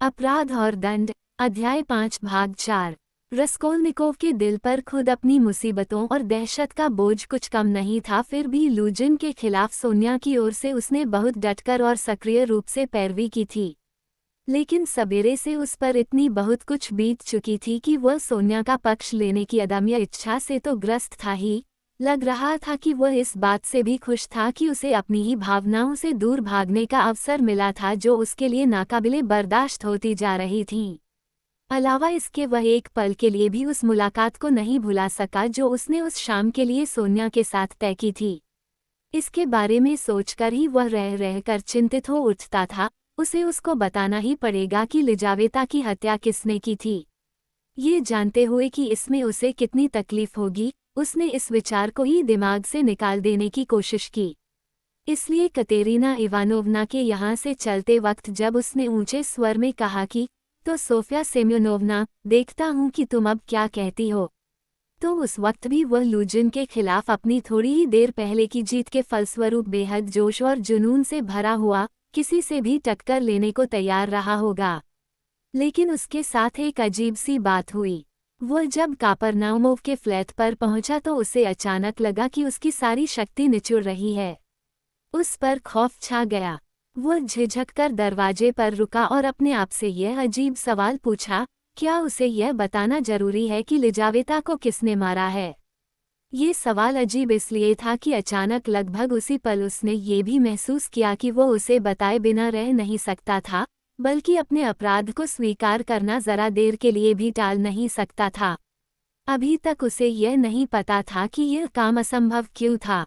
अपराध और दंड, अध्याय 5 भाग 4। रस्कोल्निकोव के दिल पर खुद अपनी मुसीबतों और दहशत का बोझ कुछ कम नहीं था, फिर भी लूजिन के खिलाफ सोनिया की ओर से उसने बहुत डटकर और सक्रिय रूप से पैरवी की थी। लेकिन सबेरे से उस पर इतनी बहुत कुछ बीत चुकी थी कि वह सोनिया का पक्ष लेने की अदम्य इच्छा से तो ग्रस्त था ही, लग रहा था कि वह इस बात से भी खुश था कि उसे अपनी ही भावनाओं से दूर भागने का अवसर मिला था जो उसके लिए नाकाबिले बर्दाश्त होती जा रही थीं। अलावा इसके वह एक पल के लिए भी उस मुलाकात को नहीं भुला सका जो उसने उस शाम के लिए सोनिया के साथ तय की थी। इसके बारे में सोचकर ही वह रह रहकर चिंतित हो उठता था। उसे उसको बताना ही पड़ेगा कि लिजावेता की हत्या किसने की थी। ये जानते हुए कि इसमें उसे कितनी तकलीफ होगी, उसने इस विचार को ही दिमाग से निकाल देने की कोशिश की। इसलिए कतेरीना इवानोवना के यहाँ से चलते वक्त जब उसने ऊंचे स्वर में कहा कि तो सोफिया सेम्योनोवना, देखता हूँ कि तुम अब क्या कहती हो, तो उस वक्त भी वह लूजिन के खिलाफ अपनी थोड़ी ही देर पहले की जीत के फलस्वरूप बेहद जोश और जुनून से भरा हुआ किसी से भी टक्कर लेने को तैयार रहा होगा। लेकिन उसके साथ एक अजीब सी बात हुई। वह जब कापरनाउमोव के फ्लैट पर पहुंचा तो उसे अचानक लगा कि उसकी सारी शक्ति निचुड़ रही है। उस पर खौफ छा गया। वह झिझककर दरवाजे पर रुका और अपने आप से यह अजीब सवाल पूछा, क्या उसे यह बताना जरूरी है कि लिजावेता को किसने मारा है? ये सवाल अजीब इसलिए था कि अचानक लगभग उसी पल उसने ये भी महसूस किया कि वो उसे बताए बिना रह नहीं सकता था, बल्कि अपने अपराध को स्वीकार करना जरा देर के लिए भी टाल नहीं सकता था। अभी तक उसे यह नहीं पता था कि यह काम असंभव क्यों था।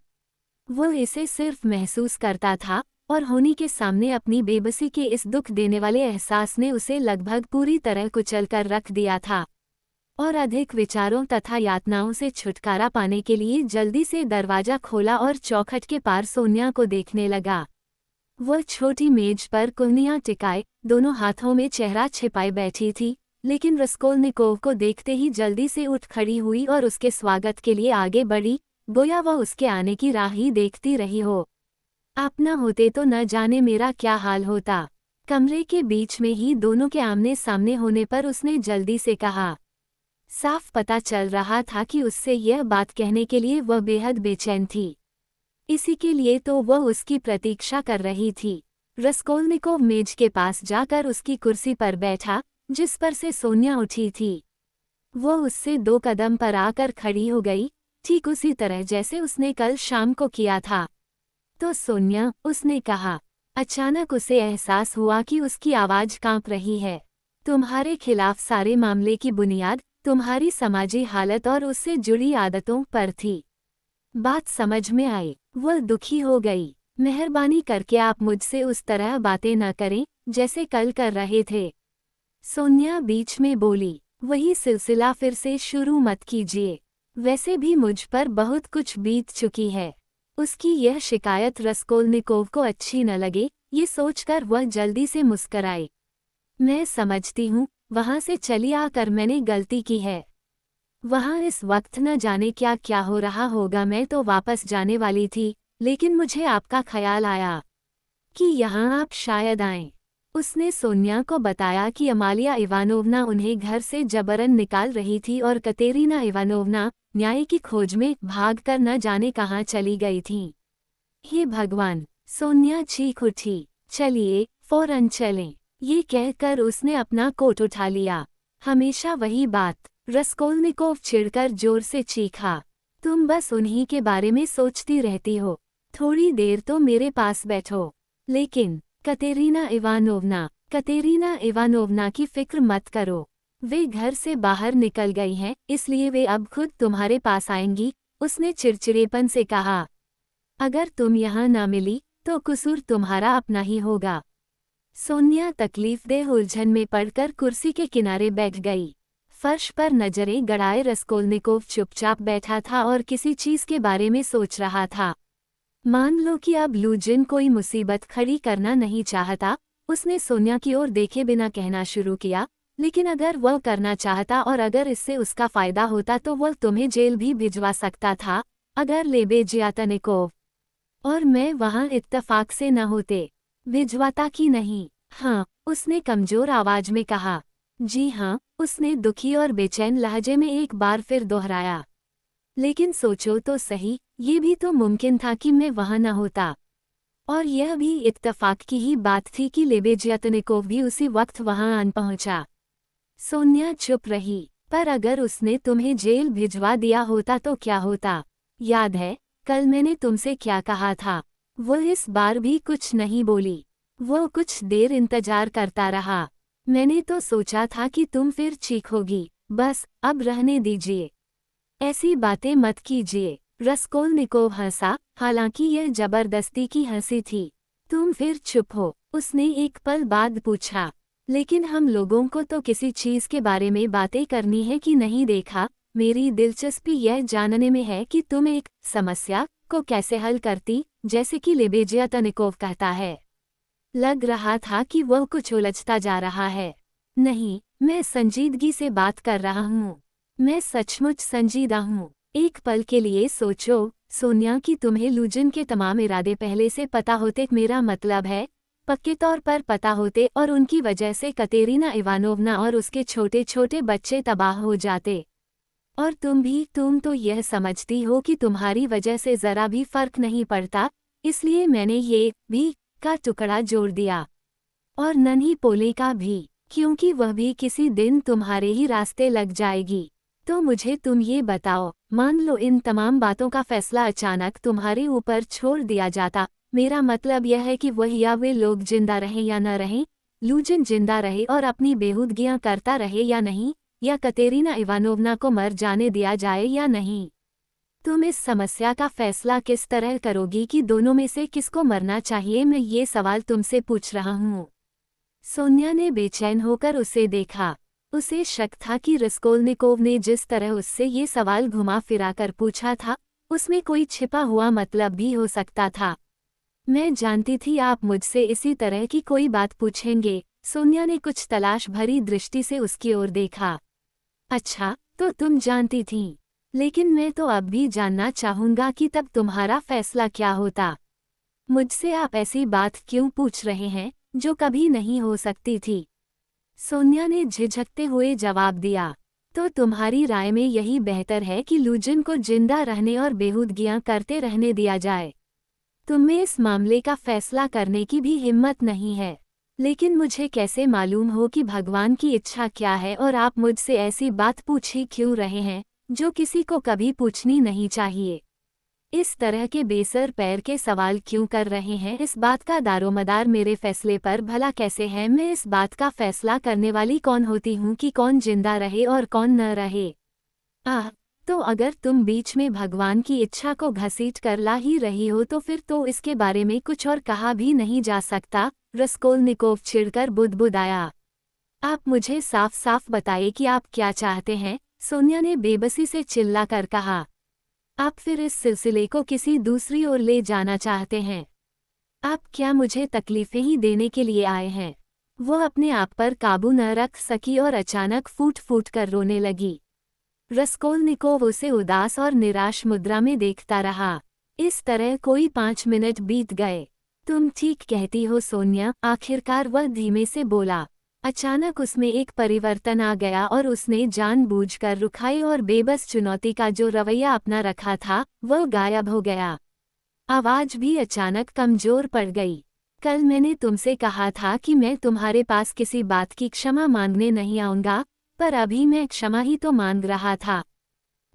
वह इसे सिर्फ महसूस करता था, और होनी के सामने अपनी बेबसी के इस दुख देने वाले एहसास ने उसे लगभग पूरी तरह कुचल कर रख दिया था। और अधिक विचारों तथा यातनाओं से छुटकारा पाने के लिए जल्दी से दरवाजा खोला और चौखट के पार सोनिया को देखने लगा। वह छोटी मेज पर कुहनियाँ टिकाए, दोनों हाथों में चेहरा छिपाए बैठी थी, लेकिन रस्कोल्निकोव को देखते ही जल्दी से उठ खड़ी हुई और उसके स्वागत के लिए आगे बढ़ी, गोया वह उसके आने की राह ही देखती रही हो। आप न होते तो न जाने मेरा क्या हाल होता। कमरे के बीच में ही दोनों के आमने सामने होने पर उसने जल्दी से कहा। साफ पता चल रहा था कि उससे यह बात कहने के लिए वह बेहद बेचैन थी। इसी के लिए तो वह उसकी प्रतीक्षा कर रही थी। रस्कोल्निकोव मेज के पास जाकर उसकी कुर्सी पर बैठा, जिस पर से सोनिया उठी थी। वह उससे 2 कदम पर आकर खड़ी हो गई, ठीक उसी तरह जैसे उसने कल शाम को किया था। तो सोनिया, उसने कहा। अचानक उसे एहसास हुआ कि उसकी आवाज़ कांप रही है। तुम्हारे खिलाफ सारे मामले की बुनियाद तुम्हारी समाजी हालत और उससे जुड़ी आदतों पर थी। बात समझ में आई। वह दुखी हो गई। मेहरबानी करके आप मुझसे उस तरह बातें न करें जैसे कल कर रहे थे। सोनिया बीच में बोली। वही सिलसिला फिर से शुरू मत कीजिए। वैसे भी मुझ पर बहुत कुछ बीत चुकी है। उसकी यह शिकायत रस्कोल्निकोव को अच्छी न लगे, ये सोचकर वह जल्दी से मुस्कराई। मैं समझती हूँ, वहाँ से चली आकर मैंने गलती की है। वहाँ इस वक्त न जाने क्या क्या हो रहा होगा। मैं तो वापस जाने वाली थी, लेकिन मुझे आपका ख्याल आया कि यहाँ आप शायद आएं। उसने सोनिया को बताया कि अमालिया इवानोवना उन्हें घर से जबरन निकाल रही थी और कतेरीना इवानोवना न्याय की खोज में भागकर न जाने कहाँ चली गई थीं। हे भगवान! सोनिया चीख उठी। चलिए, फौरन चलें। ये कहकर उसने अपना कोट उठा लिया। हमेशा वही बात, रस्कोल्निकोव चिढ़कर जोर से चीखा। तुम बस उन्हीं के बारे में सोचती रहती हो। थोड़ी देर तो मेरे पास बैठो। लेकिन कतेरीना इवानोवना की फिक्र मत करो। वे घर से बाहर निकल गई हैं, इसलिए वे अब खुद तुम्हारे पास आएंगी, उसने चिड़चिड़ेपन से कहा। अगर तुम यहाँ ना मिली, तो कसूर तुम्हारा अपना ही होगा। सोनिया तकलीफदेह उलझन में पड़कर कुर्सी के किनारे बैठ गई। फर्श पर नजरें गड़ाए रस्कोल्निकोव चुपचाप बैठा था और किसी चीज के बारे में सोच रहा था। मान लो कि अब लूजिन कोई मुसीबत खड़ी करना नहीं चाहता, उसने सोनिया की ओर देखे बिना कहना शुरू किया, लेकिन अगर वह करना चाहता और अगर इससे उसका फायदा होता तो वह तुम्हें जेल भी भिजवा सकता था, अगर लेबेजियातनिकोव और मैं वहाँ इत्तफाक से न होते। भिजवाता कि नहीं, हाँ, उसने कमजोर आवाज में कहा। जी हाँ, उसने दुखी और बेचैन लहजे में एक बार फिर दोहराया। लेकिन सोचो तो सही, ये भी तो मुमकिन था कि मैं वहां न होता। और यह भी इत्तफाक की ही बात थी कि लेबेज़ियतनिकोव भी उसी वक्त वहां आन पहुंचा। सोनिया चुप रही। पर अगर उसने तुम्हें जेल भिजवा दिया होता तो क्या होता? याद है, कल मैंने तुमसे क्या कहा था? वो इस बार भी कुछ नहीं बोली। वो कुछ देर इंतजार करता रहा। मैंने तो सोचा था कि तुम फिर चीखोगी। बस, अब रहने दीजिए। ऐसी बातें मत कीजिए। रसकोल्निकोव हंसा, हालांकि यह जबरदस्ती की हंसी थी। तुम फिर चुप हो, उसने एक पल बाद पूछा। लेकिन हम लोगों को तो किसी चीज के बारे में बातें करनी है कि नहीं देखा। मेरी दिलचस्पी यह जानने में है कि तुम एक समस्या को कैसे हल करती, जैसे कि लेबेज़ियतनिकोव कहता है। लग रहा था कि वह कुछ उलझता जा रहा है। नहीं, मैं संजीदगी से बात कर रहा हूँ। मैं सचमुच संजीदा हूँ। एक पल के लिए सोचो, सोनिया, कि तुम्हें लूजन के तमाम इरादे पहले से पता होते। मेरा मतलब है, पक्के तौर पर पता होते, और उनकी वजह से कतेरीना इवानोवना और उसके छोटे छोटे बच्चे तबाह हो जाते। और तुम तो यह समझती हो कि तुम्हारी वजह से जरा भी फर्क नहीं पड़ता, इसलिए मैंने ये भी का टुकड़ा जोड़ दिया। और नन्ही पोले का भी, क्योंकि वह भी किसी दिन तुम्हारे ही रास्ते लग जाएगी। तो मुझे तुम ये बताओ, मान लो इन तमाम बातों का फैसला अचानक तुम्हारे ऊपर छोड़ दिया जाता। मेरा मतलब यह है कि वह या वे लोग जिंदा रहें या न रहें, लूजन जिंदा रहे और अपनी बेहूदगियां करता रहे या नहीं, या कतेरीना इवानोवना को मर जाने दिया जाए या नहीं। तुम इस समस्या का फैसला किस तरह करोगी कि दोनों में से किसको मरना चाहिए? मैं ये सवाल तुमसे पूछ रहा हूँ। सोनिया ने बेचैन होकर उसे देखा। उसे शक था कि रसकोल्निकोव ने जिस तरह उससे ये सवाल घुमा फिरा कर पूछा था, उसमें कोई छिपा हुआ मतलब भी हो सकता था। मैं जानती थी आप मुझसे इसी तरह की कोई बात पूछेंगे। सोनिया ने कुछ तलाश भरी दृष्टि से उसकी ओर देखा। अच्छा, तो तुम जानती थीं। लेकिन मैं तो अब भी जानना चाहूंगा कि तब तुम्हारा फैसला क्या होता। मुझसे आप ऐसी बात क्यों पूछ रहे हैं, जो कभी नहीं हो सकती थी? सोनिया ने झिझकते हुए जवाब दिया। तो तुम्हारी राय में यही बेहतर है कि लूजन को जिंदा रहने और बेहूदगियां करते रहने दिया जाए? तुम्हें इस मामले का फैसला करने की भी हिम्मत नहीं है। लेकिन मुझे कैसे मालूम हो कि भगवान की इच्छा क्या है, और आप मुझसे ऐसी बात पूछ ही क्यों रहे हैं, जो किसी को कभी पूछनी नहीं चाहिए? इस तरह के बेसर पैर के सवाल क्यों कर रहे हैं? इस बात का दारोमदार मेरे फैसले पर भला कैसे है? मैं इस बात का फैसला करने वाली कौन होती हूँ कि कौन जिंदा रहे और कौन न रहे? तो अगर तुम बीच में भगवान की इच्छा को घसीट कर ला ही रही हो, तो फिर तो इसके बारे में कुछ और कहा भी नहीं जा सकता। रसकोल्निकोव चिढ़कर बुदबुदाया। आप मुझे साफ साफ बताइए कि आप क्या चाहते हैं? सोनिया ने बेबसी से चिल्लाकर कहा। आप फिर इस सिलसिले को किसी दूसरी ओर ले जाना चाहते हैं? आप क्या मुझे तकलीफें ही देने के लिए आए हैं? वो अपने आप पर काबू न रख सकी और अचानक फूट फूट कर रोने लगी। रसकोल्निकोव उसे उदास और निराश मुद्रा में देखता रहा। इस तरह कोई 5 मिनट बीत गए। तुम ठीक कहती हो सोनिया, आखिरकार वह धीमे से बोला। अचानक उसमें एक परिवर्तन आ गया और उसने जानबूझकर रुखाई और बेबस चुनौती का जो रवैया अपना रखा था, वह गायब हो गया। आवाज भी अचानक कमजोर पड़ गई। कल मैंने तुमसे कहा था कि मैं तुम्हारे पास किसी बात की क्षमा मांगने नहीं आऊंगा, पर अभी मैं क्षमा ही तो मांग रहा था।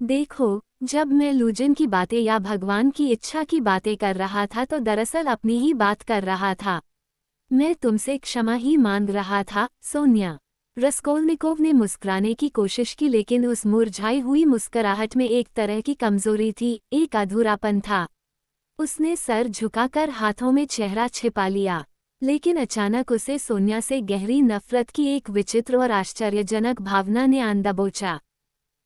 देखो, जब मैं लूजन की बातें या भगवान की इच्छा की बातें कर रहा था, तो दरअसल अपनी ही बात कर रहा था। मैं तुमसे क्षमा ही मांग रहा था, सोनिया। रसकोल्निकोव ने मुस्कुराने की कोशिश की, लेकिन उस मुरझाई हुई मुस्कुराहट में एक तरह की कमजोरी थी, एक अधूरापन था। उसने सर झुकाकर हाथों में चेहरा छिपा लिया। लेकिन अचानक उसे सोनिया से गहरी नफरत की एक विचित्र और आश्चर्यजनक भावना ने आन दबोचा।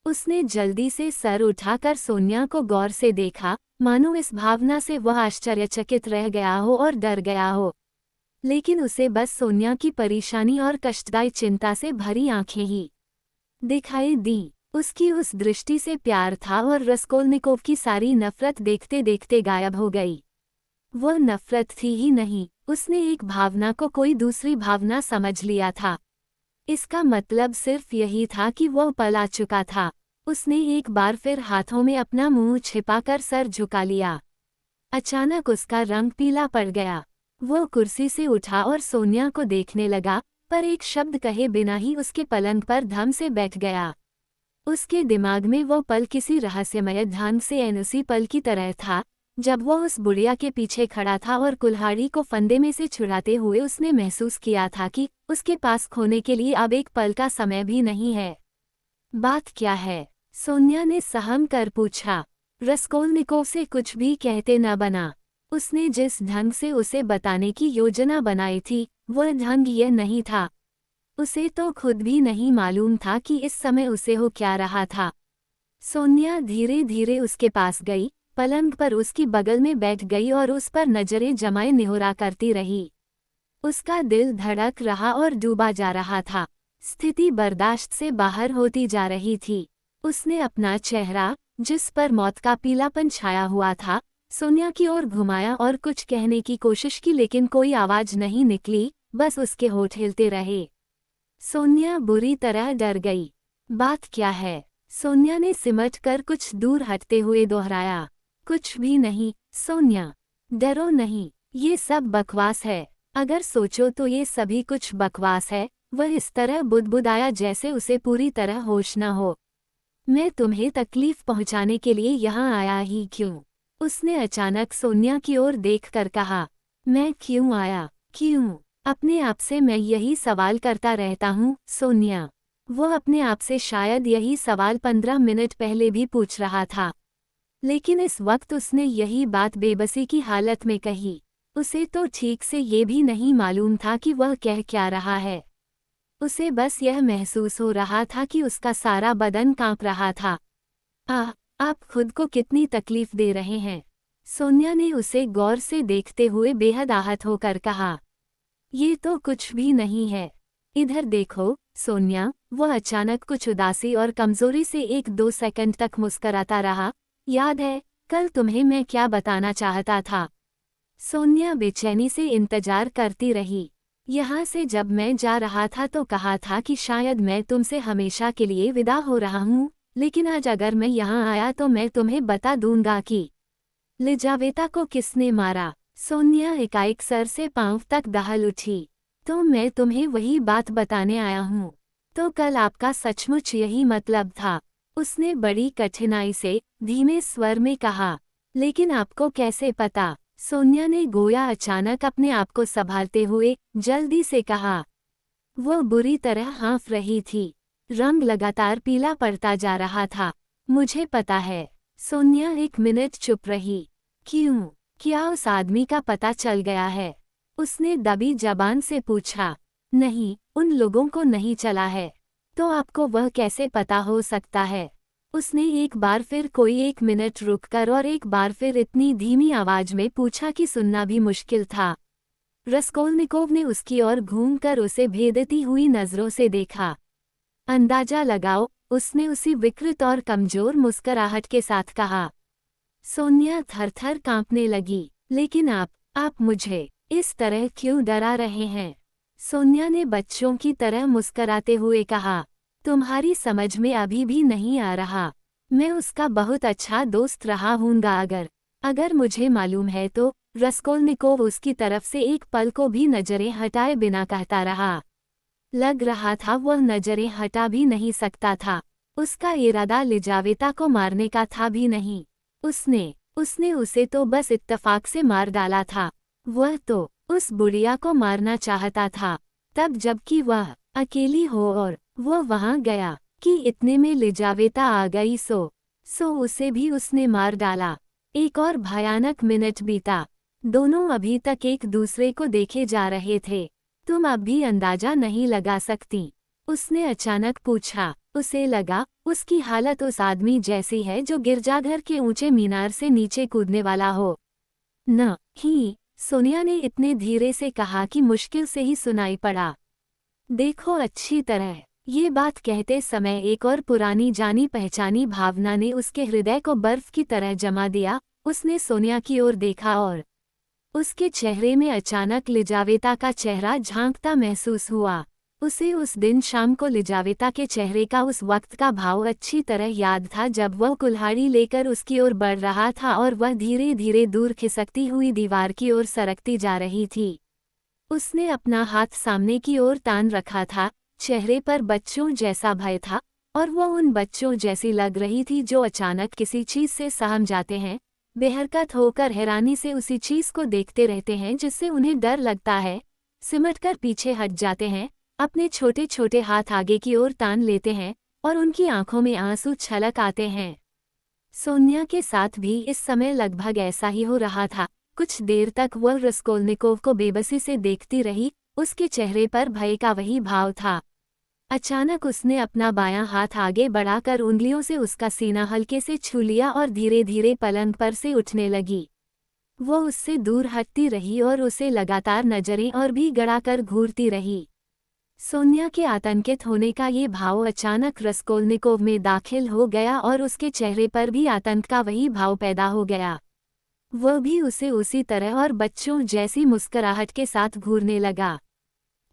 उसने जल्दी से सर उठाकर सोनिया को गौर से देखा, मानो इस भावना से वह आश्चर्यचकित रह गया हो और डर गया हो। लेकिन उसे बस सोनिया की परेशानी और कष्टदायी चिंता से भरी आंखें ही दिखाई दी। उसकी उस दृष्टि से प्यार था, और रसकोल्निकोव की सारी नफरत देखते देखते गायब हो गई। वह नफरत थी ही नहीं, उसने एक भावना को कोई दूसरी भावना समझ लिया था। इसका मतलब सिर्फ यही था कि वो पला चुका था। उसने एक बार फिर हाथों में अपना मुंह छिपाकर सर झुका लिया। अचानक उसका रंग पीला पड़ गया। वो कुर्सी से उठा और सोनिया को देखने लगा, पर एक शब्द कहे बिना ही उसके पलंग पर धम से बैठ गया। उसके दिमाग में वो पल किसी रहस्यमय ढंग से उसी पल की तरह था जब वो उस बुढ़िया के पीछे खड़ा था और कुल्हाड़ी को फंदे में से छुड़ाते हुए उसने महसूस किया था कि उसके पास खोने के लिए अब एक पल का समय भी नहीं है। बात क्या है? सोनिया ने सहम कर पूछा। रस्कोल्निकोव से कुछ भी कहते न बना। उसने जिस ढंग से उसे बताने की योजना बनाई थी वह ढंग यह नहीं था। उसे तो खुद भी नहीं मालूम था कि इस समय उसे हो क्या रहा था। सोनिया धीरे धीरे उसके पास गई, पलंग पर उसकी बगल में बैठ गई और उस पर नजरें जमाए निहुरा करती रही। उसका दिल धड़क रहा और डूबा जा रहा था। स्थिति बर्दाश्त से बाहर होती जा रही थी। उसने अपना चेहरा, जिस पर मौत का पीलापन छाया हुआ था, सोनिया की ओर घुमाया और कुछ कहने की कोशिश की, लेकिन कोई आवाज नहीं निकली, बस उसके होंठ हिलते रहे। सोनिया बुरी तरह डर गई। बात क्या है? सोनिया ने सिमट कर कुछ दूर हटते हुए दोहराया। कुछ भी नहीं सोनिया, डरो नहीं, ये सब बकवास है। अगर सोचो तो ये सभी कुछ बकवास है। वह इस तरह बुदबुदाया जैसे उसे पूरी तरह होश न हो। मैं तुम्हें तकलीफ पहुंचाने के लिए यहाँ आया ही क्यों? उसने अचानक सोनिया की ओर देखकर कहा। मैं क्यों आया? क्यों? अपने आप से मैं यही सवाल करता रहता हूँ सोनिया। वो अपने आप से शायद यही सवाल 15 मिनट पहले भी पूछ रहा था, लेकिन इस वक्त उसने यही बात बेबसी की हालत में कही। उसे तो ठीक से ये भी नहीं मालूम था कि वह कह क्या रहा है। उसे बस यह महसूस हो रहा था कि उसका सारा बदन कांप रहा था। आप खुद को कितनी तकलीफ दे रहे हैं? सोनिया ने उसे गौर से देखते हुए बेहद आहत होकर कहा। ये तो कुछ भी नहीं है। इधर देखो सोनिया। वह अचानक कुछ उदासी और कमजोरी से 1-2 सेकंड तक मुस्कराता रहा। याद है कल तुम्हें मैं क्या बताना चाहता था? सोनिया बेचैनी से इंतजार करती रही। यहाँ से जब मैं जा रहा था तो कहा था कि शायद मैं तुमसे हमेशा के लिए विदा हो रहा हूँ, लेकिन आज अगर मैं यहाँ आया तो मैं तुम्हें बता दूंगा कि लिजावेता को किसने मारा। सोनिया एकाएक सर से पांव तक दहल उठी। तो मैं तुम्हें वही बात बताने आया हूँ। तो कल आपका सचमुच यही मतलब था? उसने बड़ी कठिनाई से धीमे स्वर में कहा। लेकिन आपको कैसे पता? सोनिया ने गोया अचानक अपने आप को संभालते हुए जल्दी से कहा। वो बुरी तरह हाँफ रही थी। रंग लगातार पीला पड़ता जा रहा था। मुझे पता है। सोनिया 1 मिनट चुप रही। क्यों? क्या उस आदमी का पता चल गया है? उसने दबी जबान से पूछा। नहीं, उन लोगों को नहीं चला है। तो आपको वह कैसे पता हो सकता है? उसने एक बार फिर कोई 1 मिनट रुककर और एक बार फिर इतनी धीमी आवाज में पूछा कि सुनना भी मुश्किल था। रस्कोल्निकोव ने उसकी ओर घूमकर उसे भेदती हुई नजरों से देखा। अंदाजा लगाओ, उसने उसी विकृत और कमजोर मुस्कुराहट के साथ कहा। सोनिया थरथर कांपने लगी। लेकिन आप मुझे इस तरह क्यों डरा रहे हैं? सोनिया ने बच्चों की तरह मुस्कराते हुए कहा। तुम्हारी समझ में अभी भी नहीं आ रहा। मैं उसका बहुत अच्छा दोस्त रहा हूँगा। अगर मुझे मालूम है तो। रस्कोल्निकोव उसकी तरफ से एक पल को भी नजरें हटाए बिना कहता रहा। लग रहा था वह नजरें हटा भी नहीं सकता था। उसका इरादा लिजावेता को मारने का था भी नहीं। उसने उसे तो बस इत्तेफाक से मार डाला था। वह तो उस बुढ़िया को मारना चाहता था, तब जबकि वह अकेली हो और वो वहां गया कि इतने में लिजावेता आ गई सो उसे भी उसने मार डाला। एक और भयानक मिनट बीता। दोनों अभी तक एक दूसरे को देखे जा रहे थे। तुम अब भी अंदाजा नहीं लगा सकती? उसने अचानक पूछा। उसे लगा उसकी हालत उस आदमी जैसी है जो गिरजाघर के ऊंचे मीनार से नीचे कूदने वाला हो। न ही, सोनिया ने इतने धीरे से कहा कि मुश्किल से ही सुनाई पड़ा। देखो अच्छी तरह। ये बात कहते समय एक और पुरानी जानी पहचानी भावना ने उसके हृदय को बर्फ की तरह जमा दिया। उसने सोनिया की ओर देखा और उसके चेहरे में अचानक लिजावेता का चेहरा झांकता महसूस हुआ। उसे उस दिन शाम को लिजावेता के चेहरे का उस वक्त का भाव अच्छी तरह याद था जब वह कुल्हाड़ी लेकर उसकी ओर बढ़ रहा था और वह धीरे धीरे दूर खिसकती हुई दीवार की ओर सरकती जा रही थी। उसने अपना हाथ सामने की ओर तान रखा था, चेहरे पर बच्चों जैसा भय था, और वह उन बच्चों जैसी लग रही थी जो अचानक किसी चीज से सहम जाते हैं, बेहरकत होकर हैरानी से उसी चीज को देखते रहते हैं जिससे उन्हें डर लगता है, सिमटकर पीछे हट जाते हैं, अपने छोटे छोटे हाथ आगे की ओर तान लेते हैं और उनकी आंखों में आंसू छलक आते हैं। सोनिया के साथ भी इस समय लगभग ऐसा ही हो रहा था। कुछ देर तक वह रस्कोल्निकोव को बेबसी से देखती रही, उसके चेहरे पर भय का वही भाव था। अचानक उसने अपना बायां हाथ आगे बढ़ाकर उंगलियों से उसका सीना हल्के से छू लिया और धीरे धीरे पलंग पर से उठने लगी। वह उससे दूर हटती रही और उसे लगातार नजरें और भी गड़ाकर घूरती रही। सोनिया के आतंकित होने का ये भाव अचानक रस्कोल्निकोव में दाखिल हो गया और उसके चेहरे पर भी आतंक का वही भाव पैदा हो गया। वह भी उसे उसी तरह और बच्चों जैसी मुस्कुराहट के साथ घूरने लगा।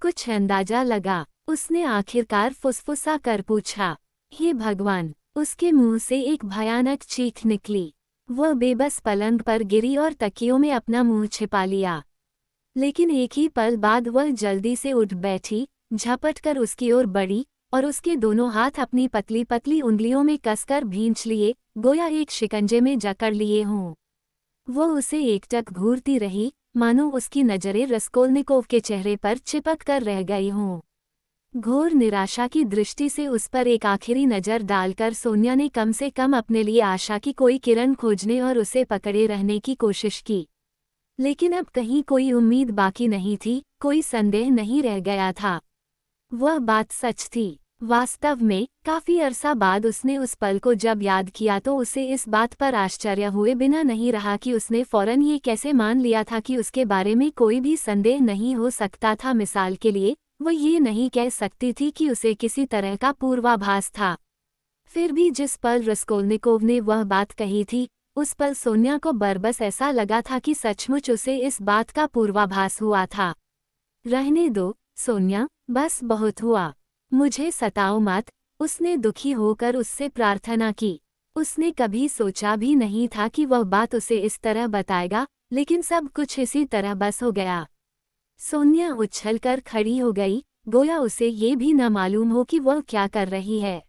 कुछ अंदाजा लगा, उसने आखिरकार फुसफुसा कर पूछा, हे भगवान! उसके मुंह से एक भयानक चीख निकली। वह बेबस पलंग पर गिरी और तकियों में अपना मुंह छिपा लिया। लेकिन एक ही पल बाद वह जल्दी से उठ बैठी, झपटकर उसकी ओर बढ़ी और उसके दोनों हाथ अपनी पतली पतली उंगलियों में कसकर भींच लिए, गोया एक शिकंजे में जकड़ लिए हों। वह उसे एकटक घूरती रही, मानो उसकी नजरें रस्कोल्निकोव के चेहरे पर चिपक कर रह गई हों। घोर निराशा की दृष्टि से उस पर एक आखिरी नज़र डालकर सोनिया ने कम से कम अपने लिए आशा की कोई किरण खोजने और उसे पकड़े रहने की कोशिश की। लेकिन अब कहीं कोई उम्मीद बाकी नहीं थी, कोई संदेह नहीं रह गया था। वह बात सच थी। वास्तव में काफी अरसा बाद उसने उस पल को जब याद किया तो उसे इस बात पर आश्चर्य हुए बिना नहीं रहा कि उसने फौरन ये कैसे मान लिया था कि उसके बारे में कोई भी संदेह नहीं हो सकता था। मिसाल के लिए, वह ये नहीं कह सकती थी कि उसे किसी तरह का पूर्वाभास था। फिर भी जिस पल रस्कोल्निकोव ने वह बात कही थी, उस पल सोनिया को बरबस ऐसा लगा था कि सचमुच उसे इस बात का पूर्वाभास हुआ था। रहने दो, सोनिया, बस बहुत हुआ। मुझे सताओ मत, उसने दुखी होकर उससे प्रार्थना की। उसने कभी सोचा भी नहीं था कि वह बात उसे इस तरह बताएगा, लेकिन सब कुछ इसी तरह बस हो गया। सोनिया उछलकर खड़ी हो गई, गोया उसे ये भी न मालूम हो कि वह क्या कर रही है।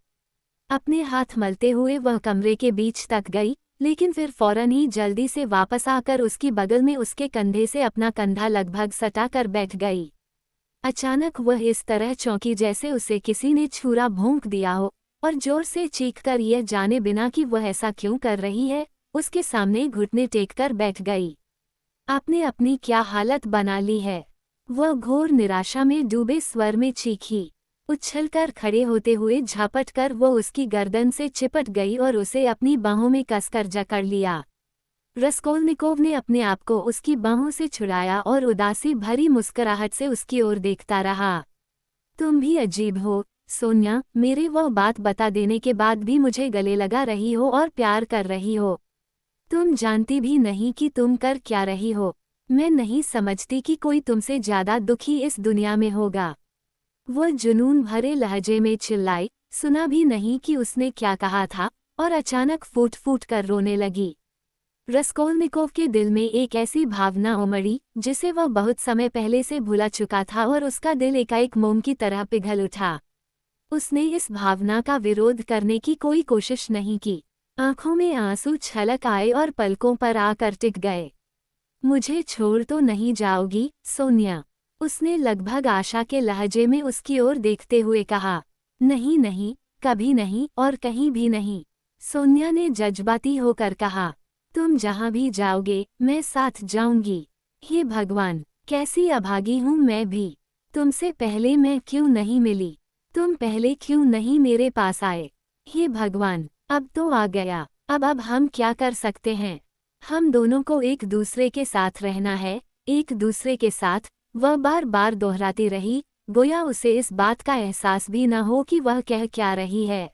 अपने हाथ मलते हुए वह कमरे के बीच तक गई, लेकिन फिर फौरन ही जल्दी से वापस आकर उसकी बगल में उसके कंधे से अपना कंधा लगभग सटाकर बैठ गई। अचानक वह इस तरह चौंकी जैसे उसे किसी ने छुरा भोंक दिया हो, और जोर से चीखकर यह जाने बिना कि वह ऐसा क्यों कर रही है, उसके सामने घुटने टेककर बैठ गई। आपने अपनी क्या हालत बना ली है? वह घोर निराशा में डूबे स्वर में चीखी। उछलकर खड़े होते हुए झपटकर वह उसकी गर्दन से चिपट गई और उसे अपनी बाहों में कसकर जकड़ लिया। रस्कोल्निकोव ने अपने आप को उसकी बाहों से छुड़ाया और उदासी भरी मुस्कुराहट से उसकी ओर देखता रहा। तुम भी अजीब हो, सोनिया, मेरे वह बात बता देने के बाद भी मुझे गले लगा रही हो और प्यार कर रही हो। तुम जानती भी नहीं कि तुम कर क्या रही हो। मैं नहीं समझती कि कोई तुमसे ज्यादा दुखी इस दुनिया में होगा। वह जुनून भरे लहजे में चिल्लाई, सुना भी नहीं कि उसने क्या कहा था, और अचानक फूट फूट कर रोने लगी। रस्कोल्निकोव के दिल में एक ऐसी भावना उमड़ी जिसे वह बहुत समय पहले से भुला चुका था और उसका दिल एकाएक मोम की तरह पिघल उठा। उसने इस भावना का विरोध करने की कोई कोशिश नहीं की। आंखों में आंसू छलक आए और पलकों पर आकर टिक गए। मुझे छोड़ तो नहीं जाओगी, सोनिया? उसने लगभग आशा के लहजे में उसकी ओर देखते हुए कहा। नहीं नहीं, कभी नहीं और कहीं भी नहीं, सोनिया ने जज्बाती होकर कहा। तुम जहां भी जाओगे, मैं साथ जाऊंगी। हे भगवान, कैसी अभागी हूं मैं भी। तुमसे पहले मैं क्यों नहीं मिली? तुम पहले क्यों नहीं मेरे पास आए? हे भगवान, अब तो आ गया। अब हम क्या कर सकते हैं? हम दोनों को एक दूसरे के साथ रहना है, एक दूसरे के साथ, वह बार बार दोहराती रही, गोया उसे इस बात का एहसास भी न हो कि वह कह क्या रही है।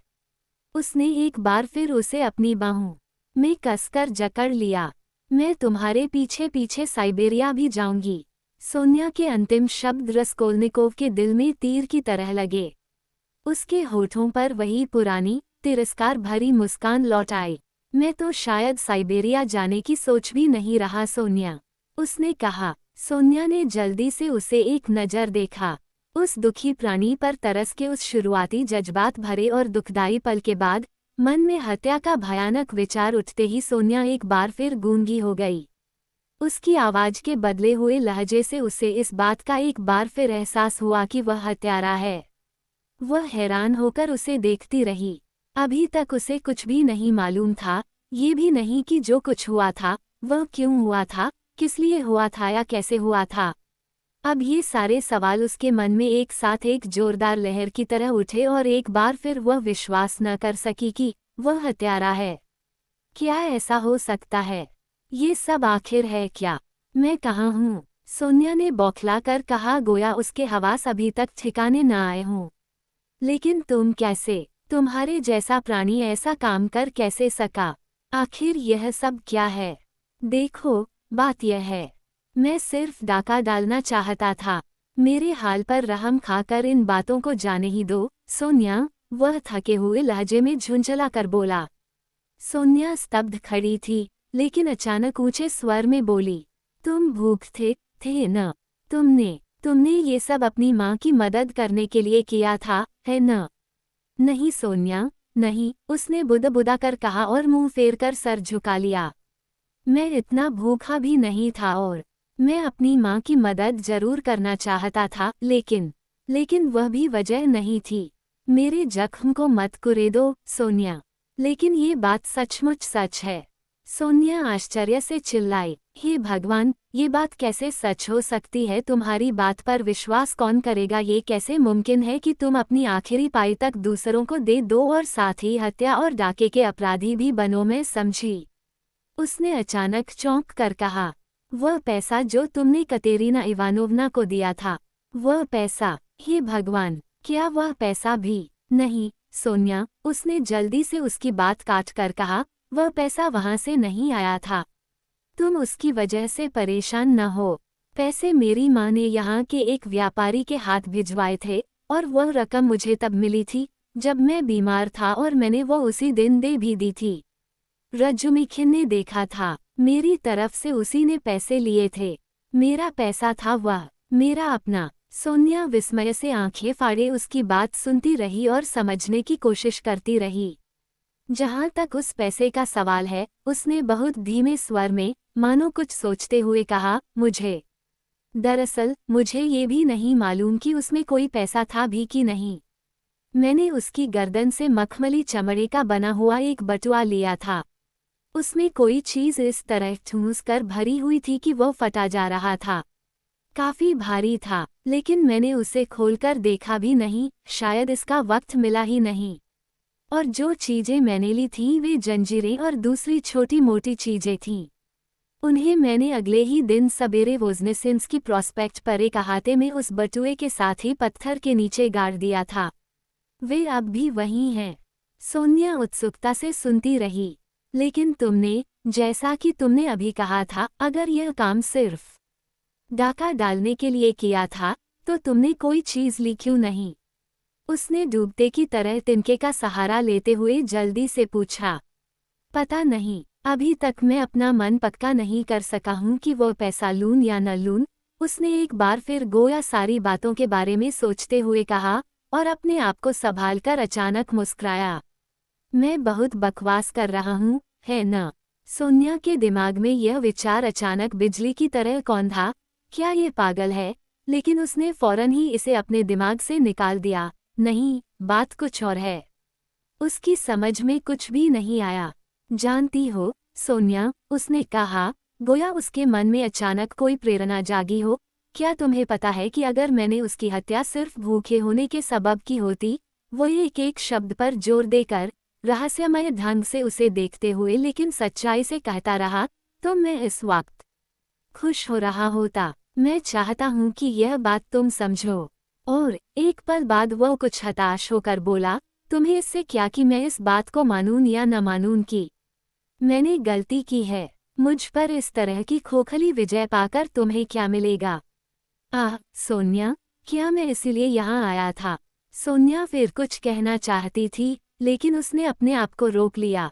उसने एक बार फिर उसे अपनी बाहों में कसकर जकड़ लिया। मैं तुम्हारे पीछे पीछे साइबेरिया भी जाऊंगी। सोनिया के अंतिम शब्द रसकोल्निकोव के दिल में तीर की तरह लगे। उसके होठों पर वही पुरानी तिरस्कार भरी मुस्कान लौट आई। मैं तो शायद साइबेरिया जाने की सोच भी नहीं रहा सोनिया, उसने कहा। सोनिया ने जल्दी से उसे एक नज़र देखा। उस दुखी प्राणी पर तरस के उस शुरुआती जज्बात भरे और दुखदाई पल के बाद मन में हत्या का भयानक विचार उठते ही सोनिया एक बार फिर गूंगी हो गई। उसकी आवाज के बदले हुए लहजे से उसे इस बात का एक बार फिर एहसास हुआ कि वह हत्यारा है। वह हैरान होकर उसे देखती रही। अभी तक उसे कुछ भी नहीं मालूम था, ये भी नहीं कि जो कुछ हुआ था वह क्यों हुआ था, किस लिए हुआ था या कैसे हुआ था। अब ये सारे सवाल उसके मन में एक साथ एक जोरदार लहर की तरह उठे और एक बार फिर वह विश्वास न कर सकी कि वह हत्यारा है। क्या ऐसा हो सकता है? ये सब आखिर है क्या? मैं कहाँ हूँ? सोनिया ने बौखला कर कहा, गोया उसके हवास अभी तक ठिकाने न आए हों। लेकिन तुम कैसे? तुम्हारे जैसा प्राणी ऐसा काम कर कैसे सका? आखिर यह सब क्या है? देखो, बात यह है, मैं सिर्फ डाका डालना चाहता था। मेरे हाल पर रहम खाकर इन बातों को जाने ही दो, सोनिया, वह थके हुए लहजे में झुंझला कर बोला। सोनिया स्तब्ध खड़ी थी, लेकिन अचानक ऊंचे स्वर में बोली, तुम भूख थे न? तुमने ये सब अपनी माँ की मदद करने के लिए किया था, है न? नहीं सोनिया, नहीं, उसने बुदबुदा कर कहा और मुंह फेर कर सर झुका लिया। मैं इतना भूखा भी नहीं था और मैं अपनी माँ की मदद जरूर करना चाहता था, लेकिन वह भी वजह नहीं थी। मेरे जख्म को मत कुरेदो, सोनिया। लेकिन ये बात सचमुच सच है। सोनिया आश्चर्य से चिल्लाई, हे भगवान, ये बात कैसे सच हो सकती है? तुम्हारी बात पर विश्वास कौन करेगा? ये कैसे मुमकिन है कि तुम अपनी आखिरी पाई तक दूसरों को दे दो और साथ ही हत्या और डाके के अपराधी भी बनो? मैं समझी। उसने अचानक चौंक कर कहा, वह पैसा जो तुमने कतेरीना इवानोवना को दिया था, वह पैसा? हे भगवान, क्या वह पैसा भी? नहीं सोनिया, उसने जल्दी से उसकी बात काट कर कहा, वह पैसा वहां से नहीं आया था। तुम उसकी वजह से परेशान न हो। पैसे मेरी माँ ने यहाँ के एक व्यापारी के हाथ भिजवाए थे और वह रकम मुझे तब मिली थी जब मैं बीमार था और मैंने वो उसी दिन दे भी दी थी। रजुमिखिन ने देखा था, मेरी तरफ से उसी ने पैसे लिए थे। मेरा पैसा था वह, मेरा अपना। सोनिया विस्मय से आंखें फाड़े उसकी बात सुनती रही और समझने की कोशिश करती रही। जहाँ तक उस पैसे का सवाल है, उसने बहुत धीमे स्वर में, मानो कुछ सोचते हुए कहा, दरअसल मुझे ये भी नहीं मालूम कि उसमें कोई पैसा था भी कि नहीं। मैंने उसकी गर्दन से मखमली चमड़े का बना हुआ एक बटुआ लिया था। उसमें कोई चीज़ इस तरह ठूंस कर भरी हुई थी कि वो फटा जा रहा था। काफी भारी था, लेकिन मैंने उसे खोलकर देखा भी नहीं, शायद इसका वक्त मिला ही नहीं। और जो चीजें मैंने ली थीं वे जंजीरें और दूसरी छोटी मोटी चीजें थीं। उन्हें मैंने अगले ही दिन सवेरे वोज़नेसिंस्की प्रॉस्पेक्ट पर एक अहाते में उस बटुए के साथ ही पत्थर के नीचे गाड़ दिया था। वे अब भी वहीं हैं। सोनिया उत्सुकता से सुनती रही। लेकिन तुमने, जैसा कि तुमने अभी कहा था, अगर यह काम सिर्फ डाका डालने के लिए किया था, तो तुमने कोई चीज़ ली क्यों नहीं? उसने डूबते की तरह तिनके का सहारा लेते हुए जल्दी से पूछा। पता नहीं, अभी तक मैं अपना मन पक्का नहीं कर सका हूँ कि वो पैसा लूँ या न लूँ। उसने एक बार फिर गोया सारी बातों के बारे में सोचते हुए कहा और अपने आप को संभालकर अचानक मुस्कुराया। मैं बहुत बकवास कर रहा हूँ, है न? सोनिया के दिमाग में यह विचार अचानक बिजली की तरह कौंधा, क्या ये पागल है? लेकिन उसने फौरन ही इसे अपने दिमाग से निकाल दिया। नहीं, बात कुछ और है। उसकी समझ में कुछ भी नहीं आया। जानती हो सोनिया, उसने कहा, गोया उसके मन में अचानक कोई प्रेरणा जागी हो, क्या तुम्हें पता है कि अगर मैंने उसकी हत्या सिर्फ भूखे होने के सबब की होती? वो एक एक शब्द पर जोर देकर, रहस्यमय ढंग से उसे देखते हुए लेकिन सच्चाई से कहता रहा, तो मैं इस वक्त खुश हो रहा होता। मैं चाहता हूँ कि यह बात तुम समझो। और एक पल बाद वो कुछ हताश होकर बोला, तुम्हें इससे क्या कि मैं इस बात को मानूं या न मानूं कि मैंने गलती की है। मुझ पर इस तरह की खोखली विजय पाकर तुम्हें क्या मिलेगा? आह सोनिया, क्या मैं इसीलिए यहाँ आया था? सोनिया फिर कुछ कहना चाहती थी, लेकिन उसने अपने आप को रोक लिया।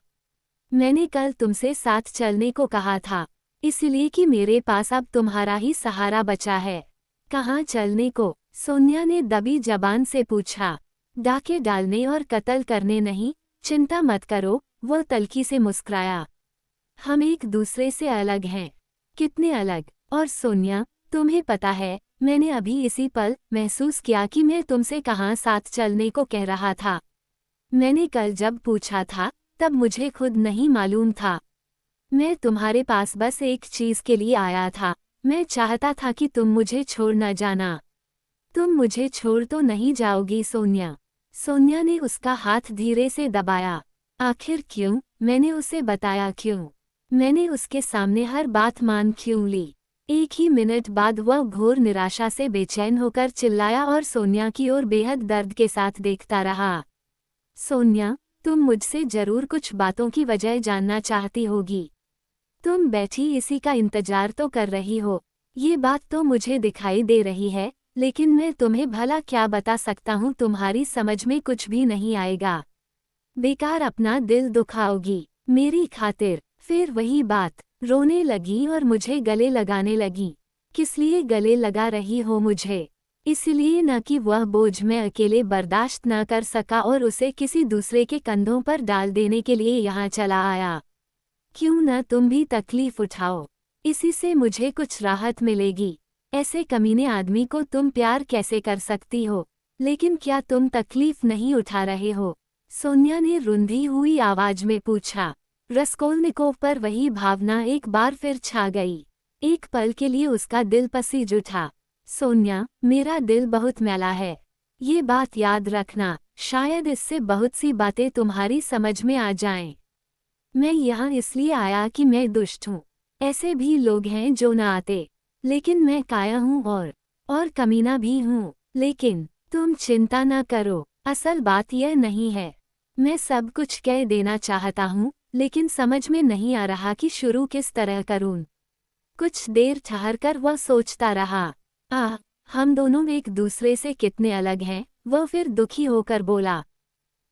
मैंने कल तुमसे साथ चलने को कहा था, इसलिए कि मेरे पास अब तुम्हारा ही सहारा बचा है। कहाँ चलने को? सोनिया ने दबी जबान से पूछा। डाके डालने और कत्ल करने नहीं, चिंता मत करो, वो तल्खी से मुस्कुराया। हम एक दूसरे से अलग हैं। कितने अलग? और सोनिया, तुम्हें पता है, मैंने अभी इसी पल महसूस किया कि मैं तुमसे कहाँ साथ चलने को कह रहा था। मैंने कल जब पूछा था, तब मुझे खुद नहीं मालूम था। मैं तुम्हारे पास बस एक चीज़ के लिए आया था। मैं चाहता था कि तुम मुझे छोड़ न जाना। तुम मुझे छोड़ तो नहीं जाओगी सोनिया? सोनिया ने उसका हाथ धीरे से दबाया। आखिर क्यों? मैंने उसे बताया क्यों। मैंने उसके सामने हर बात मान क्यों ली। एक ही मिनट बाद वह घोर निराशा से बेचैन होकर चिल्लाया और सोनिया की ओर बेहद दर्द के साथ देखता रहा। सोनिया, तुम मुझसे जरूर कुछ बातों की वजह जानना चाहती होगी। तुम बैठी इसी का इंतजार तो कर रही हो। ये बात तो मुझे दिखाई दे रही है, लेकिन मैं तुम्हें भला क्या बता सकता हूँ, तुम्हारी समझ में कुछ भी नहीं आएगा। बेकार अपना दिल दुखाओगी मेरी खातिर। फिर वही बात, रोने लगी और मुझे गले लगाने लगी। किस लिए गले लगा रही हो मुझे? इसलिए न कि वह बोझ मैं अकेले बर्दाश्त न कर सका और उसे किसी दूसरे के कंधों पर डाल देने के लिए यहाँ चला आया। क्यों न तुम भी तकलीफ उठाओ, इसी से मुझे कुछ राहत मिलेगी। ऐसे कमीने आदमी को तुम प्यार कैसे कर सकती हो? लेकिन क्या तुम तकलीफ नहीं उठा रहे हो? सोनिया ने रुंधी हुई आवाज में पूछा। रस्कोल्निकोव पर वही भावना एक बार फिर छा गई। एक पल के लिए उसका दिल पसीज उठा। सोनिया, मेरा दिल बहुत मैला है। ये बात याद रखना, शायद इससे बहुत सी बातें तुम्हारी समझ में आ जाएं। मैं यहाँ इसलिए आया कि मैं दुष्ट हूँ। ऐसे भी लोग हैं जो न आते, लेकिन मैं काया हूँ और कमीना भी हूँ। लेकिन तुम चिंता न करो, असल बात यह नहीं है। मैं सब कुछ कह देना चाहता हूँ, लेकिन समझ में नहीं आ रहा कि शुरू किस तरह करूँ। कुछ देर ठहरकर वह सोचता रहा। आह, हम दोनों एक दूसरे से कितने अलग हैं। वह फिर दुखी होकर बोला,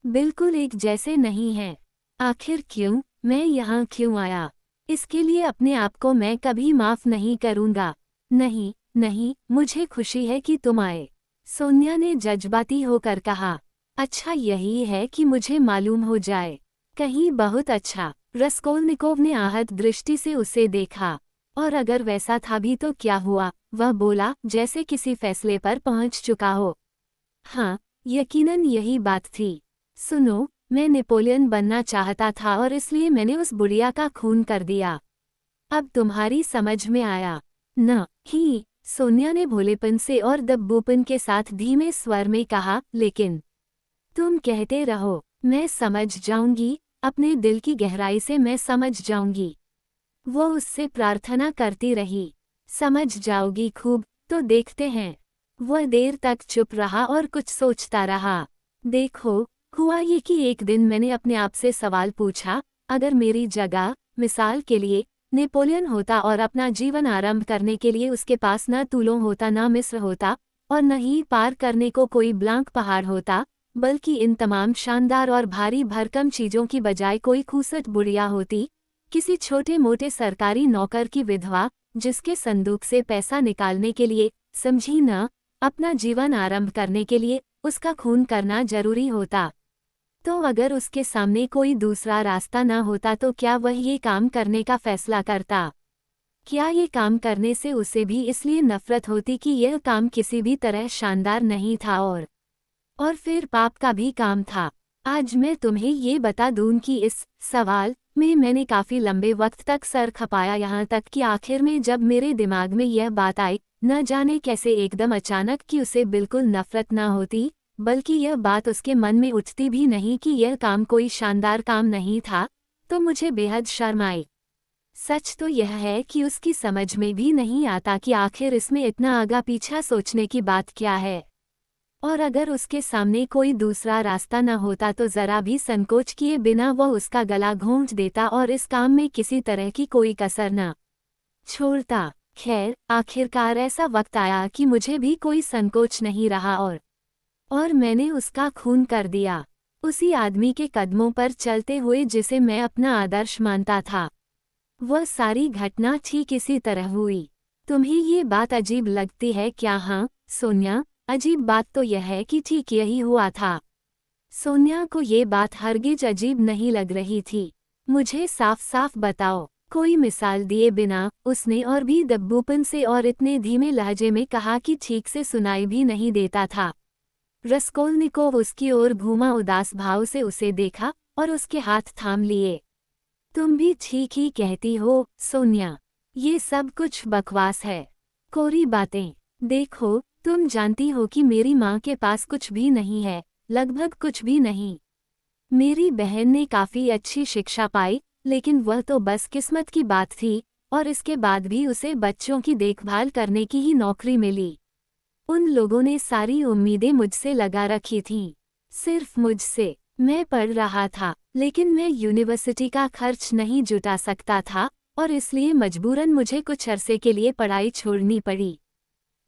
बिल्कुल एक जैसे नहीं हैं। आखिर क्यों? मैं यहाँ क्यों आया? इसके लिए अपने आप को मैं कभी माफ नहीं करूँगा। नहीं नहीं, मुझे खुशी है कि तुम आए, सोनिया ने जज्बाती होकर कहा। अच्छा यही है कि मुझे मालूम हो जाए। कहीं बहुत अच्छा। रस्कोल्निकोव ने आहत दृष्टि से उसे देखा। और अगर वैसा था भी तो क्या हुआ? वह बोला, जैसे किसी फैसले पर पहुंच चुका हो। हाँ, यकीनन यही बात थी। सुनो, मैं नेपोलियन बनना चाहता था और इसलिए मैंने उस बुढ़िया का खून कर दिया। अब तुम्हारी समझ में आया न? ही सोनिया ने भोलेपन से और दब्बूपन के साथ धीमे स्वर में कहा, लेकिन तुम कहते रहो, मैं समझ जाऊंगी, अपने दिल की गहराई से मैं समझ जाऊंगी। वो उससे प्रार्थना करती रही। समझ जाओगी खूब, तो देखते हैं। वह देर तक चुप रहा और कुछ सोचता रहा। देखो, हुआ ये कि एक दिन मैंने अपने आप से सवाल पूछा, अगर मेरी जगह, मिसाल के लिए, नेपोलियन होता और अपना जीवन आरंभ करने के लिए उसके पास न तूलों होता, न मिस्र होता, और न ही पार करने को कोई ब्लांक पहाड़ होता, बल्कि इन तमाम शानदार और भारी भरकम चीजों की बजाय कोई खूसट बुढ़िया होती, किसी छोटे मोटे सरकारी नौकर की विधवा, जिसके संदूक से पैसा निकालने के लिए, समझी न, अपना जीवन आरंभ करने के लिए उसका खून करना जरूरी होता। तो अगर उसके सामने कोई दूसरा रास्ता न होता तो क्या वह ये काम करने का फैसला करता? क्या ये काम करने से उसे भी इसलिए नफरत होती कि यह काम किसी भी तरह शानदार नहीं था और फिर पाप का भी काम था? आज मैं तुम्हें ये बता दूं कि इस सवाल में मैंने काफ़ी लंबे वक्त तक सर खपाया, यहाँ तक कि आखिर में जब मेरे दिमाग में यह बात आई, न जाने कैसे एकदम अचानक, कि उसे बिल्कुल नफरत न होती, बल्कि यह बात उसके मन में उठती भी नहीं कि यह काम कोई शानदार काम नहीं था, तो मुझे बेहद शर्म आई। सच तो यह है कि उसकी समझ में भी नहीं आता कि आखिर इसमें इतना आगा पीछा सोचने की बात क्या है। और अगर उसके सामने कोई दूसरा रास्ता न होता तो जरा भी संकोच किए बिना वह उसका गला घोंट देता और इस काम में किसी तरह की कोई कसर न छोड़ता। खैर, आखिरकार ऐसा वक्त आया कि मुझे भी कोई संकोच नहीं रहा और मैंने उसका खून कर दिया, उसी आदमी के कदमों पर चलते हुए जिसे मैं अपना आदर्श मानता था। वह सारी घटना ठीक इसी तरह हुई। तुम्हें ये बात अजीब लगती है क्या? हाँ सोनिया, अजीब बात तो यह है कि ठीक यही हुआ था। सोनिया को ये बात हरगिज अजीब नहीं लग रही थी। मुझे साफ साफ बताओ, कोई मिसाल दिए बिना उसने और भी दब्बूपन से और इतने धीमे लहजे में कहा कि ठीक से सुनाई भी नहीं देता था। रस्कोल्निकोव उसकी ओर घूमा, उदास भाव से उसे देखा और उसके हाथ थाम लिए। तुम भी ठीक ही कहती हो सोनिया, ये सब कुछ बकवास है, कोरी बातें। देखो, तुम जानती हो कि मेरी माँ के पास कुछ भी नहीं है, लगभग कुछ भी नहीं। मेरी बहन ने काफ़ी अच्छी शिक्षा पाई, लेकिन वह तो बस किस्मत की बात थी, और इसके बाद भी उसे बच्चों की देखभाल करने की ही नौकरी मिली। उन लोगों ने सारी उम्मीदें मुझसे लगा रखी थीं, सिर्फ मुझसे। मैं पढ़ रहा था, लेकिन मैं यूनिवर्सिटी का खर्च नहीं जुटा सकता था, और इसलिए मजबूरन मुझे कुछ अरसे के लिए पढ़ाई छोड़नी पड़ी।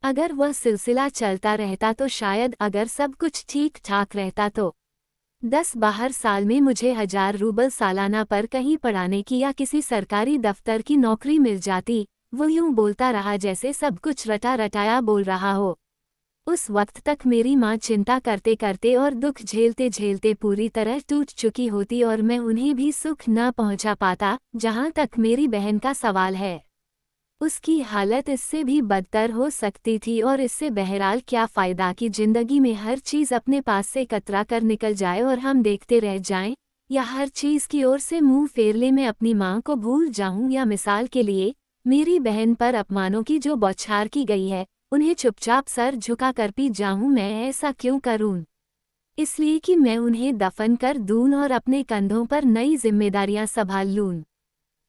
अगर वह सिलसिला चलता रहता तो शायद, अगर सब कुछ ठीक ठाक रहता तो 10-12 साल में मुझे 1000 रूबल सालाना पर कहीं पढ़ाने की या किसी सरकारी दफ्तर की नौकरी मिल जाती। वो यूं बोलता रहा जैसे सब कुछ रटा रटाया बोल रहा हो। उस वक्त तक मेरी माँ चिंता करते करते और दुख झेलते झेलते पूरी तरह टूट चुकी होती और मैं उन्हें भी सुख न पहुँचा पाता। जहाँ तक मेरी बहन का सवाल है, उसकी हालत इससे भी बदतर हो सकती थी, और इससे बहरहाल क्या फ़ायदा कि ज़िंदगी में हर चीज़ अपने पास से कतरा कर निकल जाए और हम देखते रह जाएं, या हर चीज़ की ओर से मुंह फेर ले मैं अपनी माँ को भूल जाऊं, या मिसाल के लिए मेरी बहन पर अपमानों की जो बौछार की गई है उन्हें चुपचाप सर झुका कर पी जाऊं। मैं ऐसा क्यों करूं? इसलिए कि मैं उन्हें दफन कर दूं और अपने कंधों पर नई जिम्मेदारियां संभाल लूं,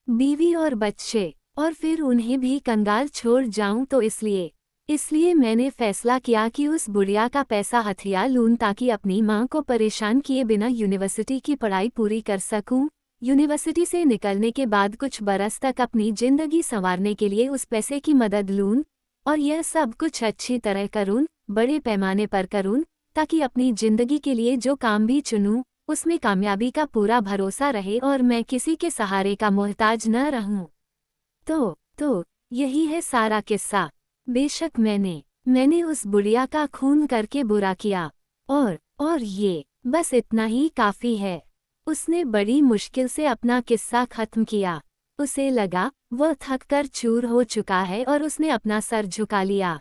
बीवी और बच्चे, और फिर उन्हें भी कंगाल छोड़ जाऊं। तो इसलिए मैंने फैसला किया कि उस बुढ़िया का पैसा हथिया लूं ताकि अपनी माँ को परेशान किए बिना यूनिवर्सिटी की पढ़ाई पूरी कर सकूं। यूनिवर्सिटी से निकलने के बाद कुछ बरस तक अपनी जिंदगी संवारने के लिए उस पैसे की मदद लूं, और यह सब कुछ अच्छी तरह करूं, बड़े पैमाने पर करूं, ताकि अपनी जिंदगी के लिए जो काम भी चुनूं उसमें कामयाबी का पूरा भरोसा रहे और मैं किसी के सहारे का मोहताज न रहूं। तो यही है सारा किस्सा। बेशक मैंने उस बुढ़िया का खून करके बुरा किया, और ये बस इतना ही काफ़ी है। उसने बड़ी मुश्किल से अपना किस्सा खत्म किया। उसे लगा वह थक कर चूर हो चुका है और उसने अपना सर झुका लिया।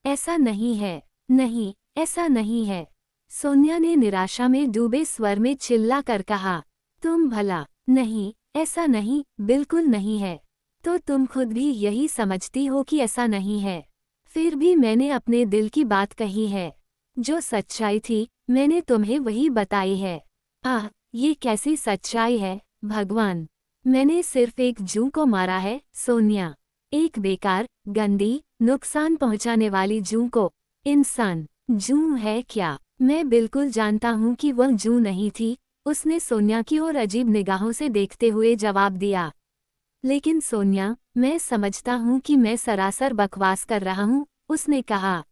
ऐसा नहीं है, नहीं, ऐसा नहीं है, सोनिया ने निराशा में डूबे स्वर में चिल्ला कर कहा। तुम भला, नहीं, ऐसा नहीं, बिल्कुल नहीं है। तो तुम खुद भी यही समझती हो कि ऐसा नहीं है। फिर भी मैंने अपने दिल की बात कही है। जो सच्चाई थी मैंने तुम्हें वही बताई है। आह, ये कैसी सच्चाई है भगवान! मैंने सिर्फ एक जू को मारा है सोनिया, एक बेकार, गंदी, नुकसान पहुंचाने वाली जू को। इंसान जू है क्या? मैं बिल्कुल जानता हूँ कि वह जू नहीं थी, उसने सोनिया की ओर अजीब निगाहों से देखते हुए जवाब दिया। लेकिन सोनिया, मैं समझता हूँ कि मैं सरासर बकवास कर रहा हूँ, उसने कहा।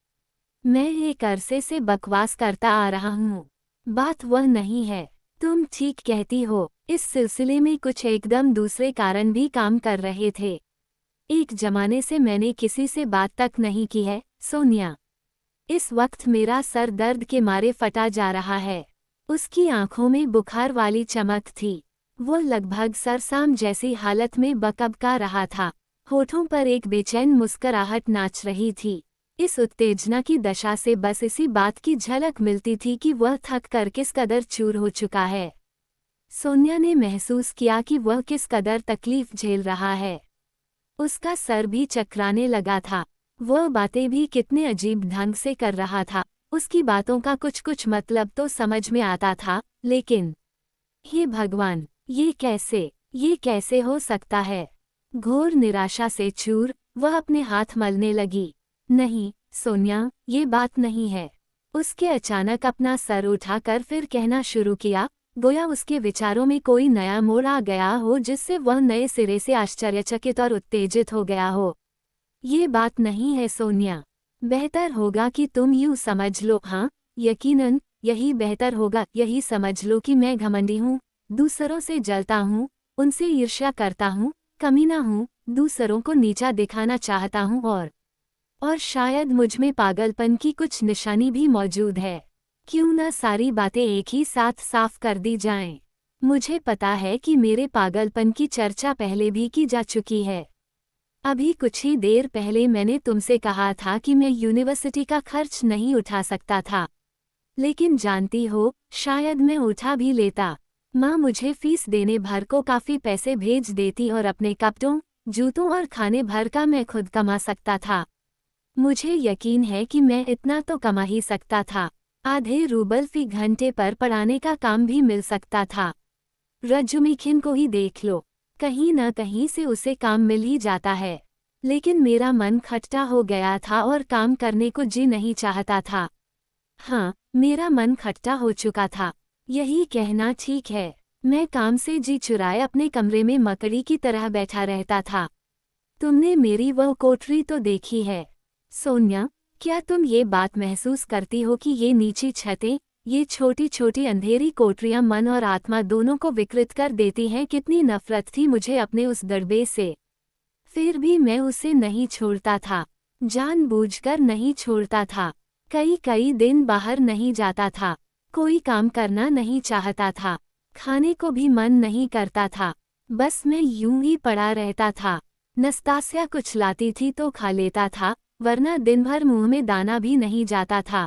मैं एक अरसे से बकवास करता आ रहा हूँ। बात वह नहीं है। तुम ठीक कहती हो, इस सिलसिले में कुछ एकदम दूसरे कारण भी काम कर रहे थे। एक जमाने से मैंने किसी से बात तक नहीं की है सोनिया। इस वक्त मेरा सर दर्द के मारे फटा जा रहा है। उसकी आंखों में बुखार वाली चमक थी। वो लगभग सरसाम जैसी हालत में बकबका रहा था। होठों पर एक बेचैन मुस्कुराहट नाच रही थी। इस उत्तेजना की दशा से बस इसी बात की झलक मिलती थी कि वह थक कर किस कदर चूर हो चुका है। सोनिया ने महसूस किया कि वह किस कदर तकलीफ झेल रहा है। उसका सर भी चकराने लगा था। वह बातें भी कितने अजीब ढंग से कर रहा था। उसकी बातों का कुछ कुछ मतलब तो समझ में आता था, लेकिन हे भगवान, ये कैसे हो सकता है? घोर निराशा से चूर, वह अपने हाथ मलने लगी। नहीं सोनिया, ये बात नहीं है। उसके अचानक अपना सर उठाकर फिर कहना शुरू किया, गोया उसके विचारों में कोई नया मोड़ आ गया हो जिससे वह नए सिरे से आश्चर्यचकित और उत्तेजित हो गया हो। ये बात नहीं है सोनिया। बेहतर होगा कि तुम यूं समझ लो, हाँ यकीनन यही बेहतर होगा। यही समझ लो कि मैं घमंडी हूँ, दूसरों से जलता हूँ, उनसे ईर्ष्या करता हूँ, कमीना हूँ, दूसरों को नीचा दिखाना चाहता हूँ और शायद मुझमें पागलपन की कुछ निशानी भी मौजूद है। क्यों न सारी बातें एक ही साथ साफ कर दी जाएं। मुझे पता है कि मेरे पागलपन की चर्चा पहले भी की जा चुकी है। अभी कुछ ही देर पहले मैंने तुमसे कहा था कि मैं यूनिवर्सिटी का खर्च नहीं उठा सकता था, लेकिन जानती हो, शायद मैं उठा भी लेता। माँ मुझे फीस देने भर को काफ़ी पैसे भेज देती और अपने कपड़ों, जूतों और खाने भर का मैं खुद कमा सकता था। मुझे यकीन है कि मैं इतना तो कमा ही सकता था। आधे रूबल फी घंटे पर पढ़ाने का काम भी मिल सकता था। रजुमिखिन को ही देख लो, कहीं न कहीं से उसे काम मिल ही जाता है। लेकिन मेरा मन खट्टा हो गया था और काम करने को जी नहीं चाहता था। हाँ, मेरा मन खट्टा हो चुका था, यही कहना ठीक है। मैं काम से जी चुराए अपने कमरे में मकड़ी की तरह बैठा रहता था। तुमने मेरी वह कोठरी तो देखी है सोनिया। क्या तुम ये बात महसूस करती हो कि ये नीची छतें, ये छोटी छोटी अंधेरी कोठरियां मन और आत्मा दोनों को विकृत कर देती हैं? कितनी नफरत थी मुझे अपने उस दड़बे से, फिर भी मैं उसे नहीं छोड़ता था, जानबूझकर नहीं छोड़ता था। कई दिन बाहर नहीं जाता था, कोई काम करना नहीं चाहता था, खाने को भी मन नहीं करता था, बस मैं यूं ही पड़ा रहता था। नस्तास्या कुछ लाती थी तो खा लेता था, वरना दिन भर मुंह में दाना भी नहीं जाता था।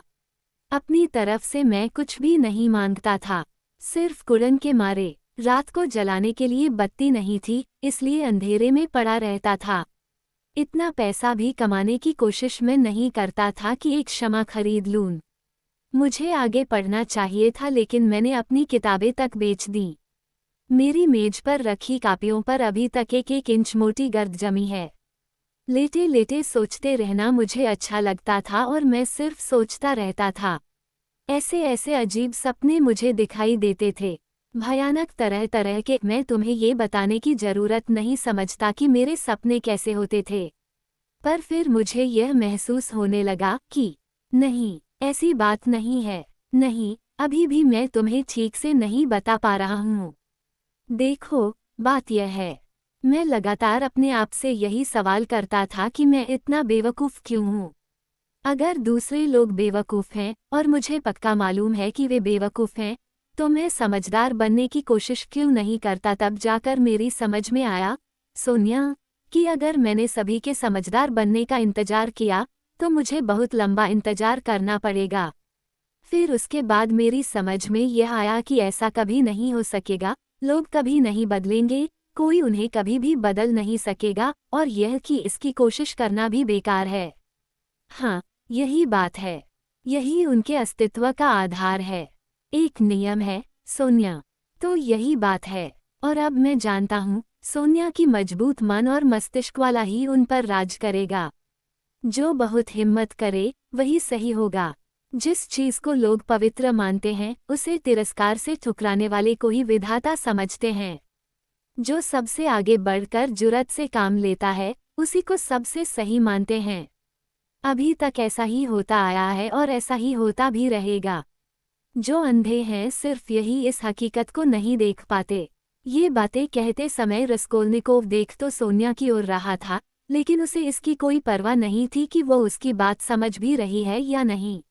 अपनी तरफ से मैं कुछ भी नहीं मांगता था, सिर्फ कुड़न के मारे। रात को जलाने के लिए बत्ती नहीं थी, इसलिए अंधेरे में पड़ा रहता था। इतना पैसा भी कमाने की कोशिश मैं नहीं करता था कि एक शमा खरीद लूं। मुझे आगे पढ़ना चाहिए था, लेकिन मैंने अपनी किताबें तक बेच दी। मेरी मेज पर रखी कापियों पर अभी तक एक इंच मोटी गर्द जमी है। लेटे लेटे सोचते रहना मुझे अच्छा लगता था और मैं सिर्फ सोचता रहता था। ऐसे ऐसे अजीब सपने मुझे दिखाई देते थे, भयानक तरह तरह के। मैं तुम्हें ये बताने की जरूरत नहीं समझता कि मेरे सपने कैसे होते थे, पर फिर मुझे यह महसूस होने लगा कि नहीं, ऐसी बात नहीं है। नहीं, अभी भी मैं तुम्हें ठीक से नहीं बता पा रहा हूँ। देखो, बात यह है, मैं लगातार अपने आप से यही सवाल करता था कि मैं इतना बेवकूफ़ क्यों हूँ। अगर दूसरे लोग बेवकूफ़ हैं और मुझे पक्का मालूम है कि वे बेवकूफ़ हैं, तो मैं समझदार बनने की कोशिश क्यों नहीं करता। तब जाकर मेरी समझ में आया, सोनिया, कि अगर मैंने सभी के समझदार बनने का इंतज़ार किया तो मुझे बहुत लंबा इंतज़ार करना पड़ेगा। फिर उसके बाद मेरी समझ में यह आया कि ऐसा कभी नहीं हो सकेगा, लोग कभी नहीं बदलेंगे, कोई उन्हें कभी भी बदल नहीं सकेगा, और यह कि इसकी कोशिश करना भी बेकार है। हाँ, यही बात है, यही उनके अस्तित्व का आधार है, एक नियम है सोनिया। तो यही बात है, और अब मैं जानता हूँ सोनिया की मजबूत मन और मस्तिष्क वाला ही उन पर राज करेगा। जो बहुत हिम्मत करे वही सही होगा। जिस चीज़ को लोग पवित्र मानते हैं उसे तिरस्कार से ठुकराने वाले को ही विधाता समझते हैं। जो सबसे आगे बढ़कर जुर्रत से काम लेता है उसी को सबसे सही मानते हैं। अभी तक ऐसा ही होता आया है और ऐसा ही होता भी रहेगा। जो अंधे हैं सिर्फ यही इस हकीकत को नहीं देख पाते। ये बातें कहते समय रस्कोल्निकोव देख तो सोनिया की ओर रहा था, लेकिन उसे इसकी कोई परवाह नहीं थी कि वो उसकी बात समझ भी रही है या नहीं।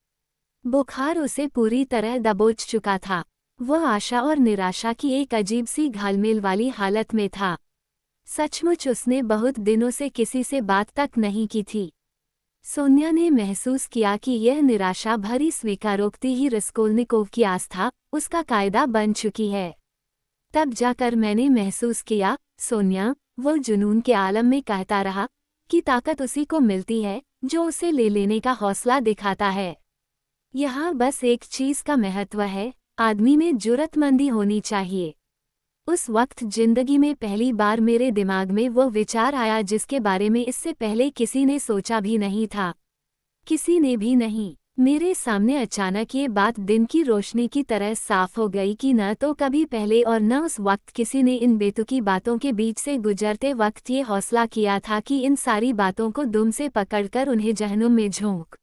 बुखार उसे पूरी तरह दबोच चुका था। वह आशा और निराशा की एक अजीब सी घालमेल वाली हालत में था। सचमुच उसने बहुत दिनों से किसी से बात तक नहीं की थी। सोनिया ने महसूस किया कि यह निराशा भरी स्वीकारोक्ति ही रस्कोल्निकोव की आस्था, उसका कायदा बन चुकी है। तब जाकर मैंने महसूस किया, सोनिया, वो जुनून के आलम में कहता रहा, कि ताकत उसी को मिलती है जो उसे ले लेने का हौसला दिखाता है। यहाँ बस एक चीज़ का महत्व है, आदमी में जुर्रतमंदी होनी चाहिए। उस वक्त जिंदगी में पहली बार मेरे दिमाग में वो विचार आया जिसके बारे में इससे पहले किसी ने सोचा भी नहीं था। किसी ने भी नहीं। मेरे सामने अचानक ये बात दिन की रोशनी की तरह साफ हो गई कि न तो कभी पहले और न उस वक्त किसी ने इन बेतुकी बातों के बीच से गुजरते वक्त ये हौसला किया था कि इन सारी बातों को दुम से पकड़कर उन्हें जहन्नुम में झोंक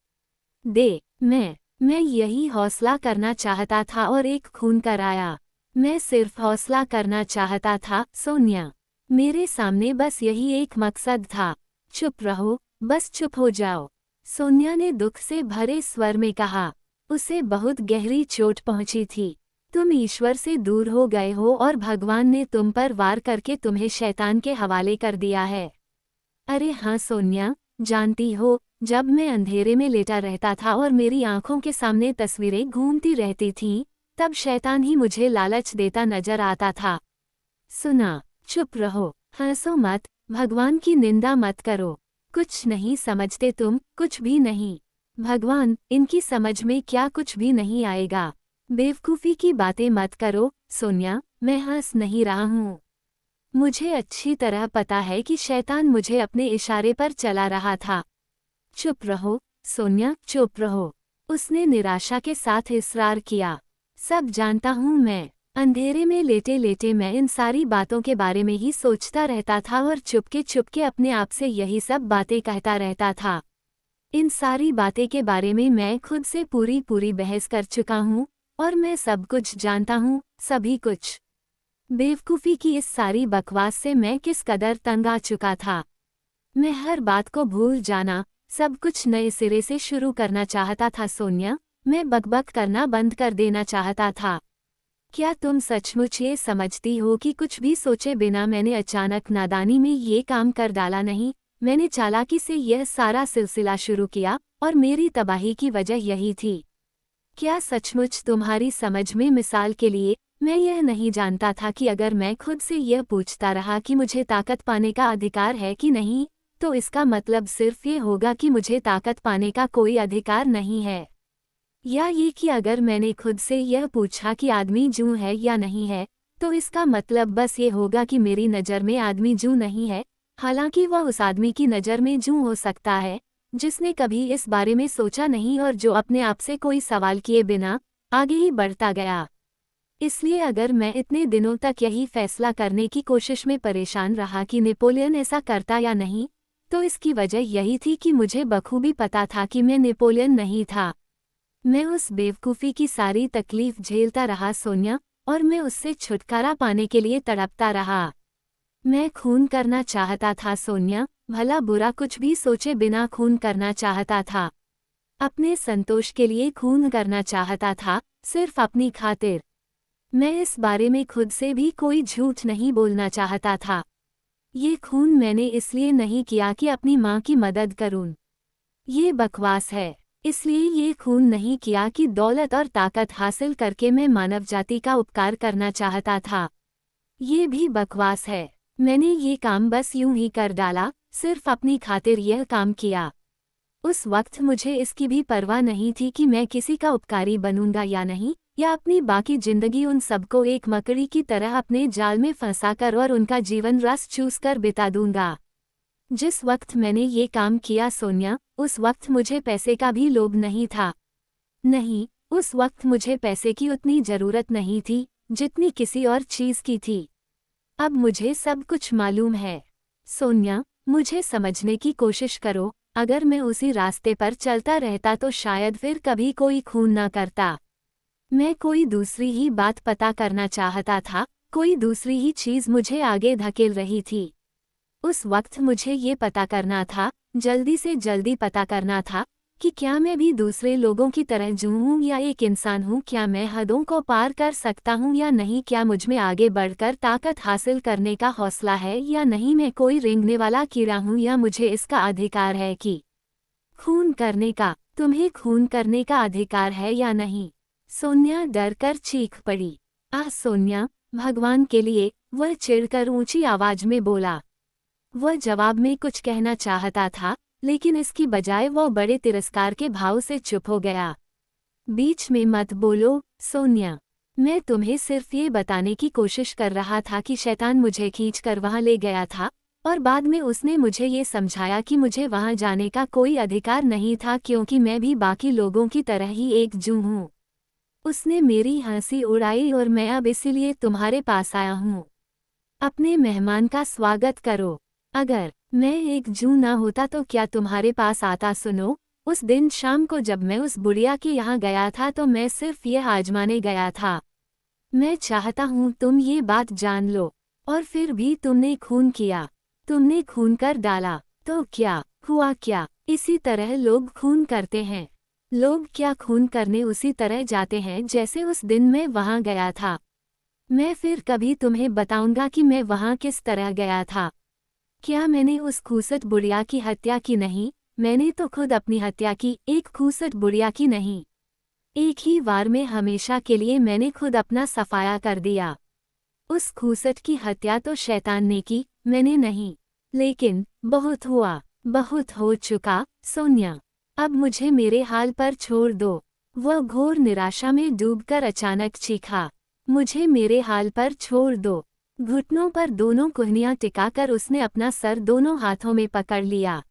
दे। मैं यही हौसला करना चाहता था और एक खून कराया। मैं सिर्फ हौसला करना चाहता था सोनिया। मेरे सामने बस यही एक मकसद था। चुप रहो, बस चुप हो जाओ, सोनिया ने दुख से भरे स्वर में कहा। उसे बहुत गहरी चोट पहुंची थी। तुम ईश्वर से दूर हो गए हो और भगवान ने तुम पर वार करके तुम्हें शैतान के हवाले कर दिया है। अरे हाँ सोनिया, जानती हो, जब मैं अंधेरे में लेटा रहता था और मेरी आंखों के सामने तस्वीरें घूमती रहती थीं, तब शैतान ही मुझे लालच देता नजर आता था। सुना, चुप रहो, हंसो मत, भगवान की निंदा मत करो। कुछ नहीं समझते तुम, कुछ भी नहीं। भगवान, इनकी समझ में क्या कुछ भी नहीं आएगा। बेवकूफ़ी की बातें मत करो सोनिया, मैं हंस नहीं रहा हूँ। मुझे अच्छी तरह पता है कि शैतान मुझे अपने इशारे पर चला रहा था। चुप रहो सोनिया, चुप रहो, उसने निराशा के साथ इसरार किया। सब जानता हूँ मैं। अंधेरे में लेटे लेटे मैं इन सारी बातों के बारे में ही सोचता रहता था और चुपके चुपके अपने आप से यही सब बातें कहता रहता था। इन सारी बातें के बारे में मैं खुद से पूरी बहस कर चुका हूँ और मैं सब कुछ जानता हूँ, सभी कुछ। बेवकूफ़ी की इस सारी बकवास से मैं किस कदर तंग आ चुका था। मैं हर बात को भूल जाना, सब कुछ नए सिरे से शुरू करना चाहता था सोनिया। मैं बकबक करना बंद कर देना चाहता था। क्या तुम सचमुच ये समझती हो कि कुछ भी सोचे बिना मैंने अचानक नादानी में ये काम कर डाला नहीं? मैंने चालाकी से यह सारा सिलसिला शुरू किया और मेरी तबाही की वजह यही थी। क्या सचमुच तुम्हारी समझ में, मिसाल के लिए, मैं यह नहीं जानता था कि अगर मैं खुद से यह पूछता रहा कि मुझे ताकत पाने का अधिकार है कि नहीं, तो इसका मतलब सिर्फ ये होगा कि मुझे ताकत पाने का कोई अधिकार नहीं है। या ये कि अगर मैंने खुद से यह पूछा कि आदमी जूं है या नहीं है, तो इसका मतलब बस ये होगा कि मेरी नज़र में आदमी जूं नहीं है, हालांकि वह उस आदमी की नज़र में जूं हो सकता है जिसने कभी इस बारे में सोचा नहीं और जो अपने आप से कोई सवाल किए बिना आगे ही बढ़ता गया। इसलिए अगर मैं इतने दिनों तक यही फैसला करने की कोशिश में परेशान रहा कि नेपोलियन ऐसा करता या नहीं, तो इसकी वजह यही थी कि मुझे बखूबी पता था कि मैं नेपोलियन नहीं था। मैं उस बेवकूफ़ी की सारी तकलीफ झेलता रहा सोनिया, और मैं उससे छुटकारा पाने के लिए तड़पता रहा। मैं खून करना चाहता था सोनिया, भला बुरा कुछ भी सोचे बिना खून करना चाहता था। अपने संतोष के लिए खून करना चाहता था, सिर्फ अपनी खातिर। मैं इस बारे में खुद से भी कोई झूठ नहीं बोलना चाहता था। ये खून मैंने इसलिए नहीं किया कि अपनी माँ की मदद करूं। ये बकवास है। इसलिए ये खून नहीं किया कि दौलत और ताकत हासिल करके मैं मानव जाति का उपकार करना चाहता था। ये भी बकवास है। मैंने ये काम बस यूं ही कर डाला, सिर्फ अपनी खातिर यह काम किया। उस वक्त मुझे इसकी भी परवाह नहीं थी कि मैं किसी का उपकारी बनूंगा या नहीं, या अपनी बाकी जिंदगी उन सबको एक मकड़ी की तरह अपने जाल में फंसाकर और उनका जीवन रस चूस कर बिता दूंगा। जिस वक्त मैंने ये काम किया सोनिया, उस वक्त मुझे पैसे का भी लोभ नहीं था। नहीं, उस वक्त मुझे पैसे की उतनी ज़रूरत नहीं थी जितनी किसी और चीज़ की थी। अब मुझे सब कुछ मालूम है। सोनिया, मुझे समझने की कोशिश करो। अगर मैं उसी रास्ते पर चलता रहता तो शायद फिर कभी कोई खून ना करता। मैं कोई दूसरी ही बात पता करना चाहता था, कोई दूसरी ही चीज़ मुझे आगे धकेल रही थी। उस वक्त मुझे ये पता करना था, जल्दी से जल्दी पता करना था, कि क्या मैं भी दूसरे लोगों की तरह जूं हूं या एक इंसान हूं, क्या मैं हदों को पार कर सकता हूं या नहीं, क्या मुझमें आगे बढ़कर ताकत हासिल करने का हौसला है या नहीं, मैं कोई रेंगने वाला कीड़ा हूं या मुझे इसका अधिकार है कि खून करने का, तुम्हें खून करने का अधिकार है या नहीं। सोनिया डर कर चीख पड़ी। आह सोनिया, भगवान के लिए, वह चिढ़कर ऊंची आवाज में बोला। वह जवाब में कुछ कहना चाहता था, लेकिन इसकी बजाय वह बड़े तिरस्कार के भाव से चुप हो गया। बीच में मत बोलो सोनिया, मैं तुम्हें सिर्फ ये बताने की कोशिश कर रहा था कि शैतान मुझे खींचकर वहां ले गया था, और बाद में उसने मुझे ये समझाया कि मुझे वहाँ जाने का कोई अधिकार नहीं था क्योंकि मैं भी बाकी लोगों की तरह ही एक जू हूँ। उसने मेरी हंसी उड़ाई और मैं अब इसीलिए तुम्हारे पास आया हूँ। अपने मेहमान का स्वागत करो। अगर मैं एक जू न होता तो क्या तुम्हारे पास आता? सुनो, उस दिन शाम को जब मैं उस बुढ़िया के यहाँ गया था तो मैं सिर्फ यह आजमाने गया था। मैं चाहता हूँ तुम ये बात जान लो। और फिर भी तुमने खून किया। तुमने खून कर डाला। तो क्या हुआ? क्या इसी तरह लोग खून करते हैं? लोग क्या खून करने उसी तरह जाते हैं जैसे उस दिन मैं वहाँ गया था? मैं फिर कभी तुम्हें बताऊंगा कि मैं वहाँ किस तरह गया था। क्या मैंने उस खूसट बुढ़िया की हत्या की? नहीं, मैंने तो खुद अपनी हत्या की, एक खूसट बुढ़िया की नहीं। एक ही वार में हमेशा के लिए मैंने खुद अपना सफाया कर दिया। उस खूसट की हत्या तो शैतान ने की, मैंने नहीं। लेकिन बहुत हुआ, बहुत हो चुका सोनिया। अब मुझे मेरे हाल पर छोड़ दो। वह घोर निराशा में डूबकर अचानक चीखा, मुझे मेरे हाल पर छोड़ दो। घुटनों पर दोनों कुहनियां टिकाकर उसने अपना सर दोनों हाथों में पकड़ लिया।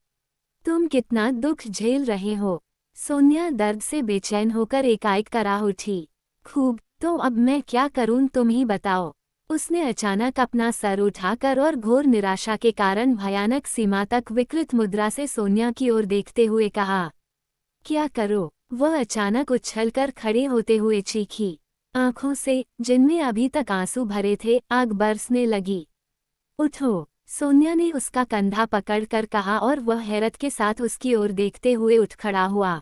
तुम कितना दुख झेल रहे हो? सोनिया दर्द से बेचैन होकर एकाएक कराह उठी। खूब, तो अब मैं क्या करूं तुम ही बताओ। उसने अचानक अपना सर उठाकर और घोर निराशा के कारण भयानक सीमा तक विकृत मुद्रा से सोनिया की ओर देखते हुए कहा। क्या करो? वह अचानक उछलकर खड़े होते हुए चीखी। आंखों से, जिनमें अभी तक आंसू भरे थे, आग बरसने लगी। उठो, सोनिया ने उसका कंधा पकड़कर कहा और वह हैरत के साथ उसकी ओर देखते हुए उठ खड़ा हुआ।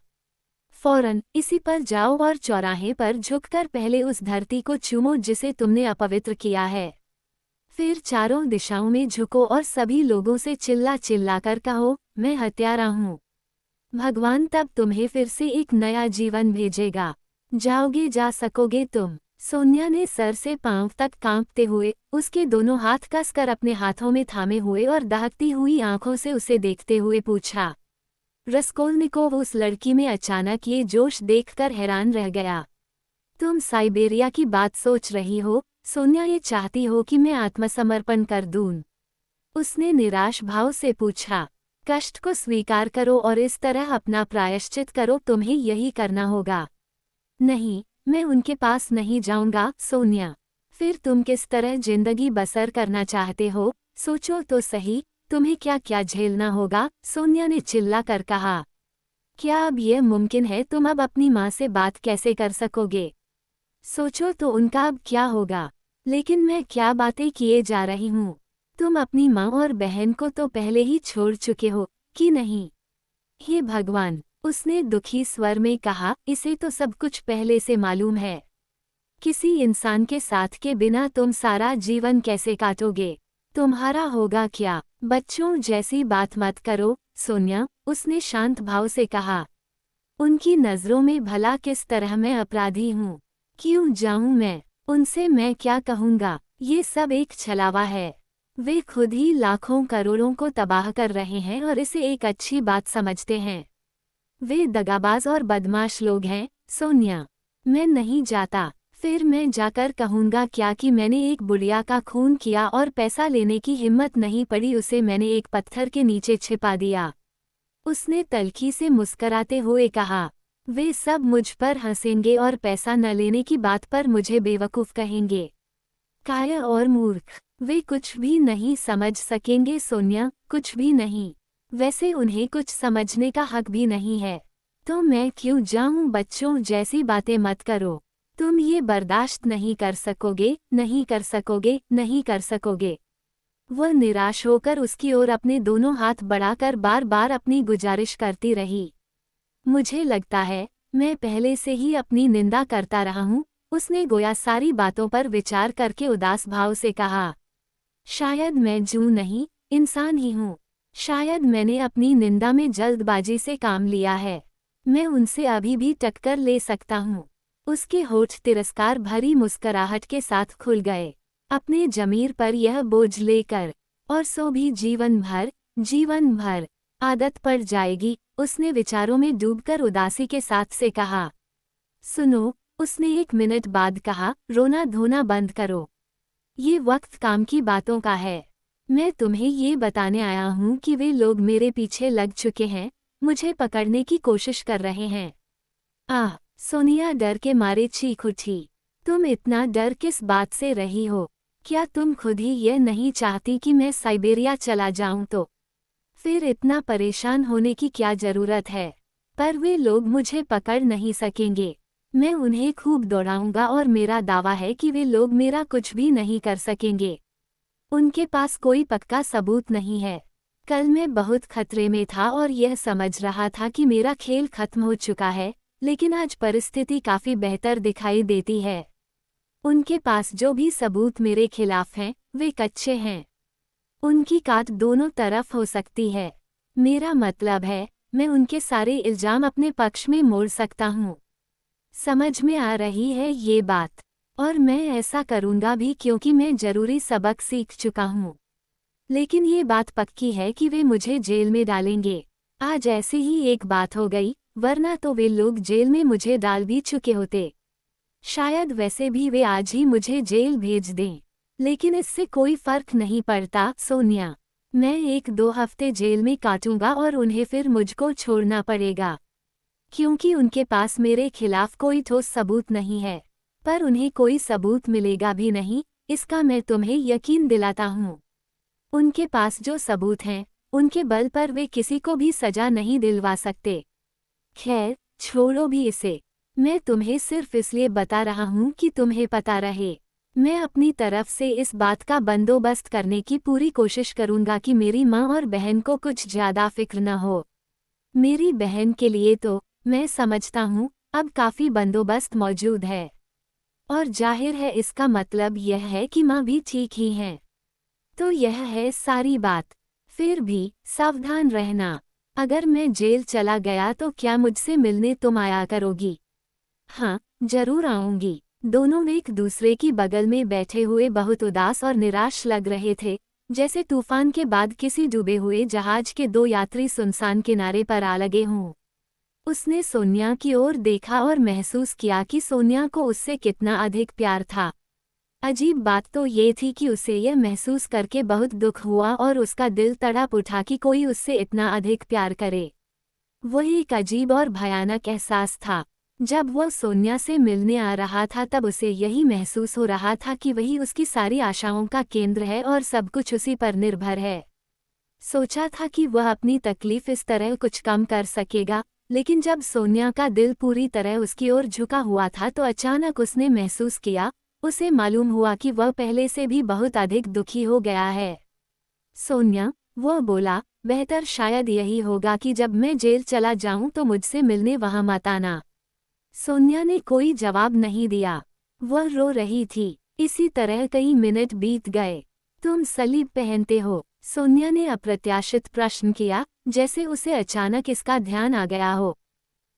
फौरन इसी पर जाओ और चौराहे पर झुककर पहले उस धरती को चूमो जिसे तुमने अपवित्र किया है। फिर चारों दिशाओं में झुको और सभी लोगों से चिल्ला चिल्लाकर कहो, मैं हत्यारा हूँ। भगवान तब तुम्हें फिर से एक नया जीवन भेजेगा। जाओगे, जा सकोगे तुम। सोनिया ने सर से पांव तक कांपते हुए उसके दोनों हाथ कसकर अपने हाथों में थामे हुए और दहकती हुई आंखों से उसे देखते हुए पूछा। रस्कोल्निकोव उस लड़की में अचानक ये जोश देखकर हैरान रह गया। तुम साइबेरिया की बात सोच रही हो? सोनिया, ये चाहती हो कि मैं आत्मसमर्पण कर दूं? उसने निराश भाव से पूछा। कष्ट को स्वीकार करो और इस तरह अपना प्रायश्चित करो, तुम्हें यही करना होगा। नहीं, मैं उनके पास नहीं जाऊंगा। सोनिया, फिर तुम किस तरह जिंदगी बसर करना चाहते हो? सोचो तो सही, तुम्हें क्या क्या झेलना होगा? सोनिया ने चिल्ला कर कहा। क्या अब यह मुमकिन है? तुम अब अपनी माँ से बात कैसे कर सकोगे? सोचो तो उनका अब क्या होगा? लेकिन मैं क्या बातें किए जा रही हूँ? तुम अपनी माँ और बहन को तो पहले ही छोड़ चुके हो, कि नहीं? हे भगवान, उसने दुखी स्वर में कहा, इसे तो सब कुछ पहले से मालूम है। किसी इंसान के साथ के बिना तुम सारा जीवन कैसे काटोगे? तुम्हारा होगा क्या? बच्चों जैसी बात मत करो, सोनिया, उसने शांत भाव से कहा। उनकी नज़रों में भला किस तरह मैं अपराधी हूँ? क्यों जाऊँ मैं? उनसे मैं क्या कहूँगा? ये सब एक छलावा है। वे खुद ही लाखों करोड़ों को तबाह कर रहे हैं और इसे एक अच्छी बात समझते हैं। वे दगाबाज और बदमाश लोग हैं। सोनिया, मैं नहीं जाता। फिर मैं जाकर कहूँगा क्या कि मैंने एक बुढ़िया का खून किया और पैसा लेने की हिम्मत नहीं पड़ी, उसे मैंने एक पत्थर के नीचे छिपा दिया। उसने तल्खी से मुस्कराते हुए कहा। वे सब मुझ पर हंसेंगे और पैसा न लेने की बात पर मुझे बेवकूफ़ कहेंगे। काया और मूर्ख, वे कुछ भी नहीं समझ सकेंगे सोनिया, कुछ भी नहीं। वैसे उन्हें कुछ समझने का हक भी नहीं है। तो मैं क्यों जाऊं? बच्चों जैसी बातें मत करो। तुम ये बर्दाश्त नहीं कर सकोगे, नहीं कर सकोगे, नहीं कर सकोगे। वह निराश होकर उसकी ओर अपने दोनों हाथ बढ़ाकर बार बार अपनी गुजारिश करती रही। मुझे लगता है मैं पहले से ही अपनी निंदा करता रहा हूँ, उसने गोया सारी बातों पर विचार करके उदास भाव से कहा। शायद मैं जू नहीं, इंसान ही हूँ। शायद मैंने अपनी निंदा में जल्दबाजी से काम लिया है। मैं उनसे अभी भी टक्कर ले सकता हूँ। उसके होठ तिरस्कार भरी मुस्कुराहट के साथ खुल गए। अपने जमीर पर यह बोझ लेकर, और सो भी जीवन भर आदत पड़ जाएगी, उसने विचारों में डूबकर उदासी के साथ से कहा। सुनो, उसने एक मिनट बाद कहा, रोना धोना बंद करो। ये वक्त काम की बातों का है। मैं तुम्हें ये बताने आया हूँ कि वे लोग मेरे पीछे लग चुके हैं, मुझे पकड़ने की कोशिश कर रहे हैं। आह! सोनिया डर के मारे चीख उठी। तुम इतना डर किस बात से रही हो? क्या तुम खुद ही ये नहीं चाहती कि मैं साइबेरिया चला जाऊं तो? फिर इतना परेशान होने की क्या जरूरत है? पर वे लोग मुझे पकड़ नहीं सकेंगे। मैं उन्हें खूब दौड़ाऊंगा और मेरा दावा है कि वे लोग मेरा कुछ भी नहीं कर सकेंगे। उनके पास कोई पक्का सबूत नहीं है। कल मैं बहुत खतरे में था और यह समझ रहा था कि मेरा खेल खत्म हो चुका है, लेकिन आज परिस्थिति काफी बेहतर दिखाई देती है। उनके पास जो भी सबूत मेरे खिलाफ हैं, वे कच्चे हैं। उनकी काट दोनों तरफ हो सकती है। मेरा मतलब है, मैं उनके सारे इल्जाम अपने पक्ष में मोड़ सकता हूँ। समझ में आ रही है ये बात? और मैं ऐसा करूँगा भी क्योंकि मैं जरूरी सबक सीख चुका हूँ। लेकिन ये बात पक्की है कि वे मुझे जेल में डालेंगे। आज ऐसी ही एक बात हो गई, वरना तो वे लोग जेल में मुझे डाल भी चुके होते। शायद वैसे भी वे आज ही मुझे जेल भेज दें। लेकिन इससे कोई फर्क नहीं पड़ता सोनिया। मैं 1-2 हफ्ते जेल में काटूंगा और उन्हें फिर मुझको छोड़ना पड़ेगा। क्योंकि उनके पास मेरे खिलाफ कोई ठोस सबूत नहीं है। पर उन्हें कोई सबूत मिलेगा भी नहीं, इसका मैं तुम्हें यकीन दिलाता हूँ। उनके पास जो सबूत हैं, उनके बल पर वे किसी को भी सजा नहीं दिलवा सकते। खैर, छोड़ो भी इसे। मैं तुम्हें सिर्फ इसलिए बता रहा हूँ कि तुम्हें पता रहे। मैं अपनी तरफ से इस बात का बंदोबस्त करने की पूरी कोशिश करूँगा कि मेरी माँ और बहन को कुछ ज़्यादा फिक्र न हो। मेरी बहन के लिए तो, मैं समझता हूँ, अब काफ़ी बंदोबस्त मौजूद है। और जाहिर है इसका मतलब यह है कि माँ भी ठीक ही हैं। तो यह है सारी बात। फिर भी, सावधान रहना। अगर मैं जेल चला गया तो क्या मुझसे मिलने तुम आया करोगी? हाँ, जरूर आऊंगी। दोनों एक दूसरे की बगल में बैठे हुए बहुत उदास और निराश लग रहे थे, जैसे तूफान के बाद किसी डूबे हुए जहाज के 2 यात्री सुनसान किनारे पर आ लगे हों। उसने सोनिया की ओर देखा और महसूस किया कि सोनिया को उससे कितना अधिक प्यार था। अजीब बात तो ये थी कि उसे यह महसूस करके बहुत दुख हुआ और उसका दिल तड़प उठा कि कोई उससे इतना अधिक प्यार करे। वह एक अजीब और भयानक एहसास था। जब वह सोनिया से मिलने आ रहा था तब उसे यही महसूस हो रहा था कि वही उसकी सारी आशाओं का केंद्र है और सब कुछ उसी पर निर्भर है। सोचा था कि वह अपनी तकलीफ इस तरह कुछ कम कर सकेगा, लेकिन जब सोनिया का दिल पूरी तरह उसकी ओर झुका हुआ था तो अचानक उसने महसूस किया, उसे मालूम हुआ कि वह पहले से भी बहुत अधिक दुखी हो गया है। सोनिया, वह बोला, बेहतर शायद यही होगा कि जब मैं जेल चला जाऊं तो मुझसे मिलने वहां मत आना। सोनिया ने कोई जवाब नहीं दिया। वह रो रही थी। इसी तरह कई मिनट बीत गए। तुम सलीब पहनते हो? सोनिया ने अप्रत्याशित प्रश्न किया, जैसे उसे अचानक इसका ध्यान आ गया हो।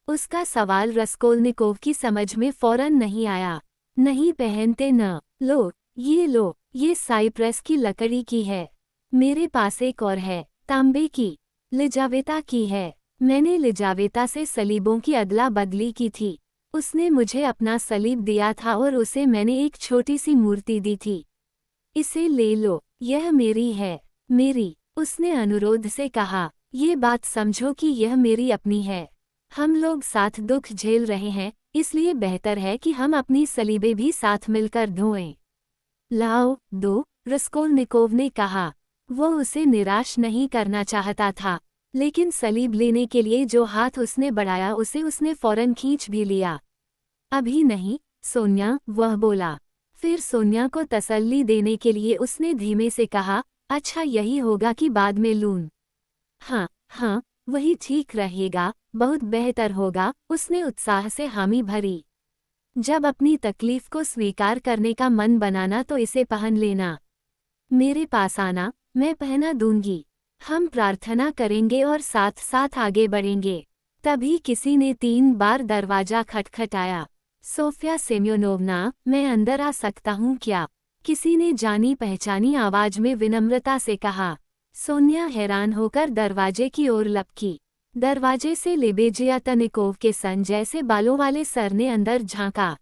उसका सवाल रस्कोल्निकोव की समझ में फौरन नहीं आया। नहीं पहनते न। लो, ये साइप्रस की लकड़ी की है। मेरे पास एक और है, तांबे की। लिजावेता की है। मैंने लिजावेता से सलीबों की अदला बदली की थी। उसने मुझे अपना सलीब दिया था और उसे मैंने एक छोटी सी मूर्ति दी थी। इसे ले लो, यह मेरी है। मेरी, उसने अनुरोध से कहा। ये बात समझो कि यह मेरी अपनी है। हम लोग साथ दुख झेल रहे हैं, इसलिए बेहतर है कि हम अपनी सलीबें भी साथ मिलकर धोएं। लाओ, दो, रस्कोल्निकोव ने कहा। वो उसे निराश नहीं करना चाहता था, लेकिन सलीब लेने के लिए जो हाथ उसने बढ़ाया उसे उसने फौरन खींच भी लिया। अभी नहीं, सोनिया, वह बोला। फिर सोनिया को तसल्ली देने के लिए उसने धीमे से कहा, अच्छा यही होगा कि बाद में लूं। हाँ, वही ठीक रहेगा, बहुत बेहतर होगा, उसने उत्साह से हामी भरी। जब अपनी तकलीफ को स्वीकार करने का मन बनाना तो इसे पहन लेना। मेरे पास आना, मैं पहना दूंगी। हम प्रार्थना करेंगे और साथ साथ आगे बढ़ेंगे। तभी किसी ने 3 बार दरवाजा खटखटाया। सोफिया सेम्योनोवना, मैं अंदर आ सकता हूँ क्या? किसी ने जानी पहचानी आवाज में विनम्रता से कहा। सोनिया हैरान होकर दरवाजे की ओर लपकी। दरवाजे से लिबेजियातनिकोव के सन जैसे बालों वाले सर ने अंदर झांका।